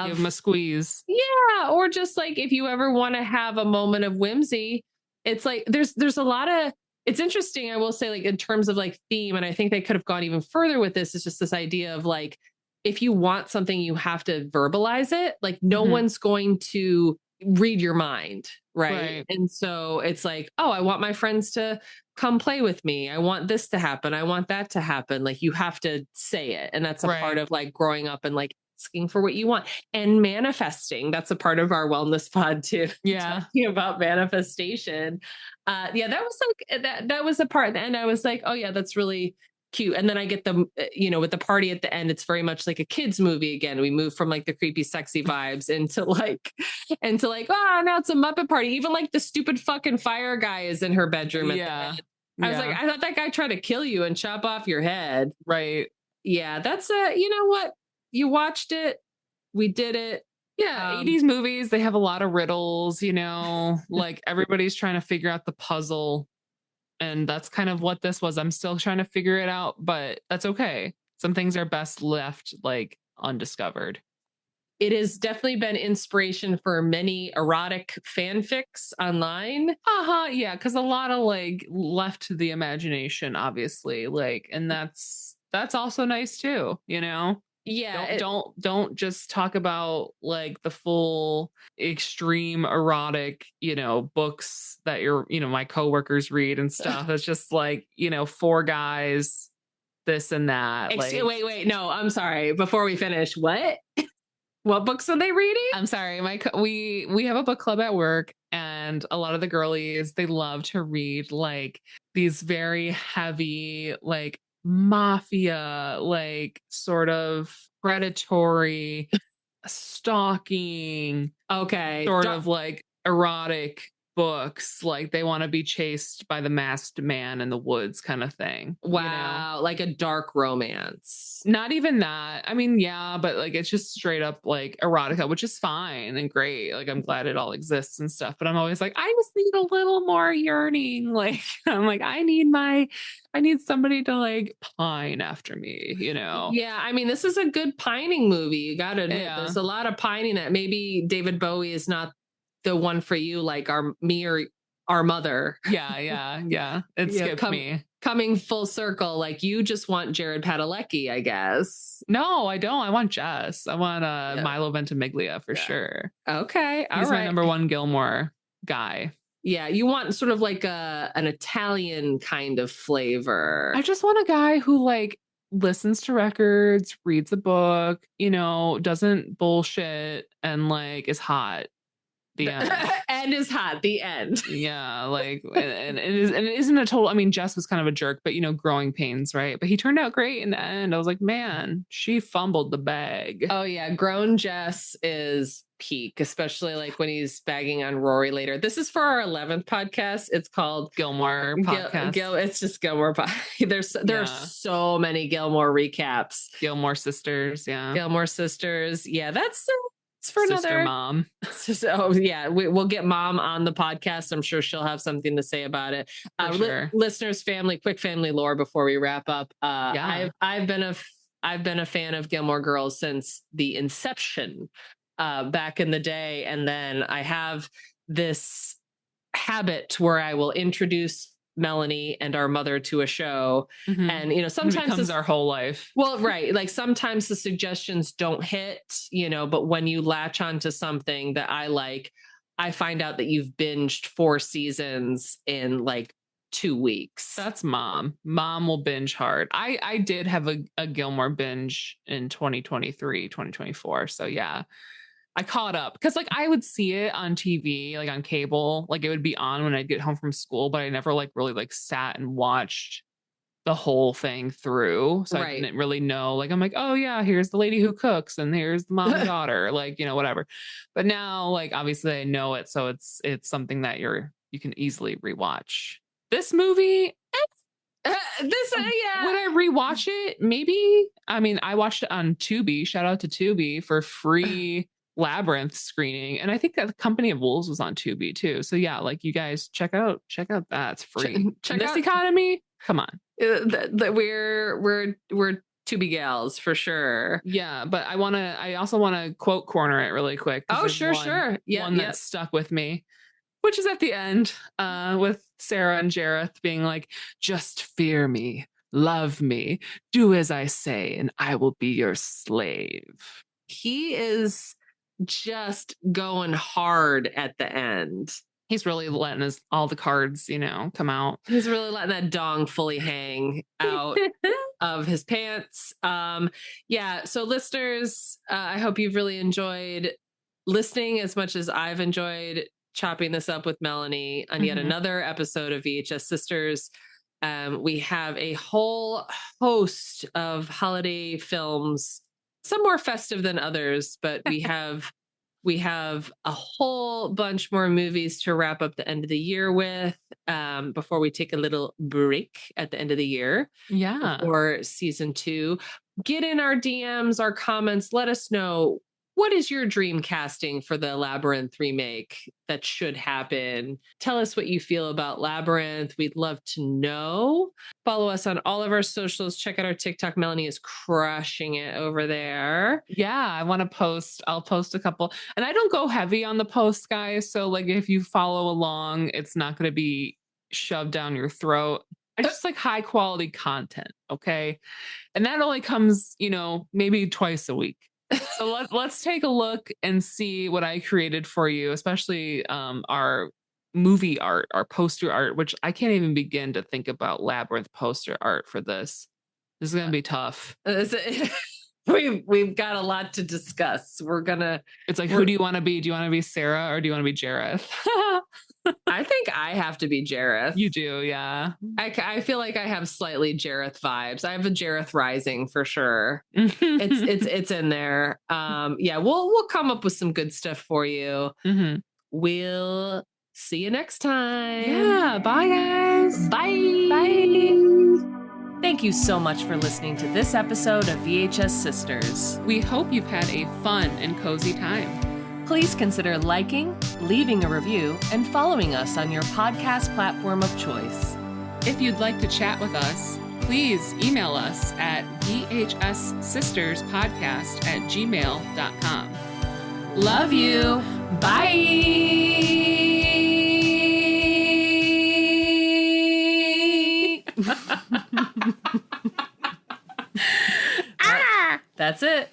give him a squeeze. Yeah. Or just like, if you ever want to have a moment of whimsy, it's like, there's a lot of, it's interesting. I will say like in terms of like theme, and I think they could have gone even further with this. It's just this idea of like, if you want something, you have to verbalize it. Like no one's going to read your mind, right? Right. And so it's like, oh, I want my friends to come play with me. I want this to happen. I want that to happen. Like you have to say it. And that's a part Right. of like growing up and like asking for what you want and manifesting. That's a part of our wellness pod too. Yeah. Talking about manifestation. Yeah, that was like that was the part at the end. I was like, oh yeah, that's really cute. And then I get the, with the party at the end, it's very much like a kid's movie again. We move from like the creepy, sexy vibes into like, oh, now it's a Muppet party. Even like the stupid fucking fire guy is in her bedroom at the end. I was like, I thought that guy tried to kill you and chop off your head. Right. Yeah, that's you know what? You watched it. We did it. Yeah, 80s movies, they have a lot of riddles, like everybody's trying to figure out the puzzle. And that's kind of what this was. I'm still trying to figure it out, but that's okay. Some things are best left like undiscovered. It has definitely been inspiration for many erotic fanfics online. Yeah, because a lot of like left to the imagination, obviously. Like, and that's also nice too, Yeah. Don't just talk about like the full extreme erotic, books that my coworkers read and stuff. It's just like, four guys, this and that. Wait. No, I'm sorry. Before we finish, what? What books are they reading? I'm sorry. We have a book club at work, and a lot of the girlies, they love to read like these very heavy, like mafia, like sort of predatory, stalking, sort of like erotic books. Like they want to be chased by the masked man in the woods kind of thing. Wow. Like a dark romance. Not even that. I mean, yeah, but like it's just straight up like erotica, which is fine and great. Like I'm glad it all exists and stuff. But I'm always like, I just need a little more yearning. Like I'm like, I need somebody to like pine after me, Yeah, I mean, this is a good pining movie. You gotta admit, there's a lot of pining that maybe David Bowie is not the one for you, like me or our mother. Yeah. It skipped me. Coming full circle, like you just want Jared Padalecki, I guess. No, I don't. I want Jess. I want Milo Ventimiglia for sure. Okay, he's my number one Gilmore guy. Yeah, you want sort of like an Italian kind of flavor. I just want a guy who like listens to records, reads a book, doesn't bullshit, and like is hot. The end. And is hot. The end. Yeah, like and it isn't a total. I mean, Jess was kind of a jerk, but growing pains, right? But he turned out great in the end. I was like, man, she fumbled the bag. Oh yeah, grown Jess is peak, especially like when he's bagging on Rory later. This is for our 11th podcast. It's called Gilmore Podcast. It's just Gilmore. There are so many Gilmore recaps. Gilmore Sisters, yeah. Gilmore Sisters, yeah. That's for Sister another Mom. So yeah, we'll get Mom on the podcast. I'm sure she'll have something to say about it. Sure. Listeners, quick family lore before we wrap up. I've been a fan of Gilmore Girls since the inception, back in the day, and then I have this habit where I will introduce Melanie and our mother to a show, and sometimes it becomes our whole life. Well, right, like sometimes the suggestions don't hit, but when you latch onto something that I like, I find out that you've binged 4 seasons in like 2 weeks. That's Mom will binge hard. I did have a Gilmore binge in 2023 2024, so yeah, I caught up because like I would see it on TV, like on cable, like it would be on when I'd get home from school, but I never like really like sat and watched the whole thing through. So I didn't really know, like, I'm like, oh yeah, here's the lady who cooks and here's the mom and daughter, like, whatever. But now like, obviously I know it. So it's something that you can easily rewatch. This movie, would I rewatch it? Maybe. I mean, I watched it on Tubi. Shout out to Tubi for free Labyrinth screening, and I think that the Company of Wolves was on Tubi too. So yeah, like you guys check out that. It's free. Check in this out, economy, come on. We're Tubi gals for sure. Yeah, but I also want to quote corner it really quick. Oh sure. Yeah, one that stuck with me, which is at the end, with Sarah and Jareth being like, "Just fear me, love me, do as I say, and I will be your slave." He is just going hard at the end. He's really letting all the cards, come out. He's really letting that dong fully hang out of his pants. So listeners, I hope you've really enjoyed listening as much as I've enjoyed chopping this up with Melanie on yet another episode of VHS Sisters. We have a whole host of holiday films, some more festive than others, but we have a whole bunch more movies to wrap up the end of the year with, before we take a little break at the end of the year. Yeah. For season 2. Get in our DMs, our comments. Let us know, what is your dream casting for the Labyrinth remake that should happen? Tell us what you feel about Labyrinth. We'd love to know. Follow us on all of our socials. Check out our TikTok. Melanie is crushing it over there. Yeah, I want to post. I'll post a couple. And I don't go heavy on the posts, guys. So like if you follow along, it's not going to be shoved down your throat. I just like high quality content. Okay. And that only comes, maybe twice a week. So let's take a look and see what I created for you, especially our movie art, our poster art, which I can't even begin to think about Labyrinth poster art for this. This is going to be tough. We've got a lot to discuss. It's like, who do you want to be? Do you want to be Sarah or do you want to be Jareth? I think I have to be Jareth. You do, yeah. I feel like I have slightly Jareth vibes. I have a Jareth rising for sure. It's in there. We'll come up with some good stuff for you. We'll see you next time. Yeah, bye guys. Bye. Thank you so much for listening to this episode of VHS Sisters. We hope you've had a fun and cozy time. Please consider liking, leaving a review, and following us on your podcast platform of choice. If you'd like to chat with us, please email us at VHSsisterspodcast@gmail.com. Love you. Bye. That's it.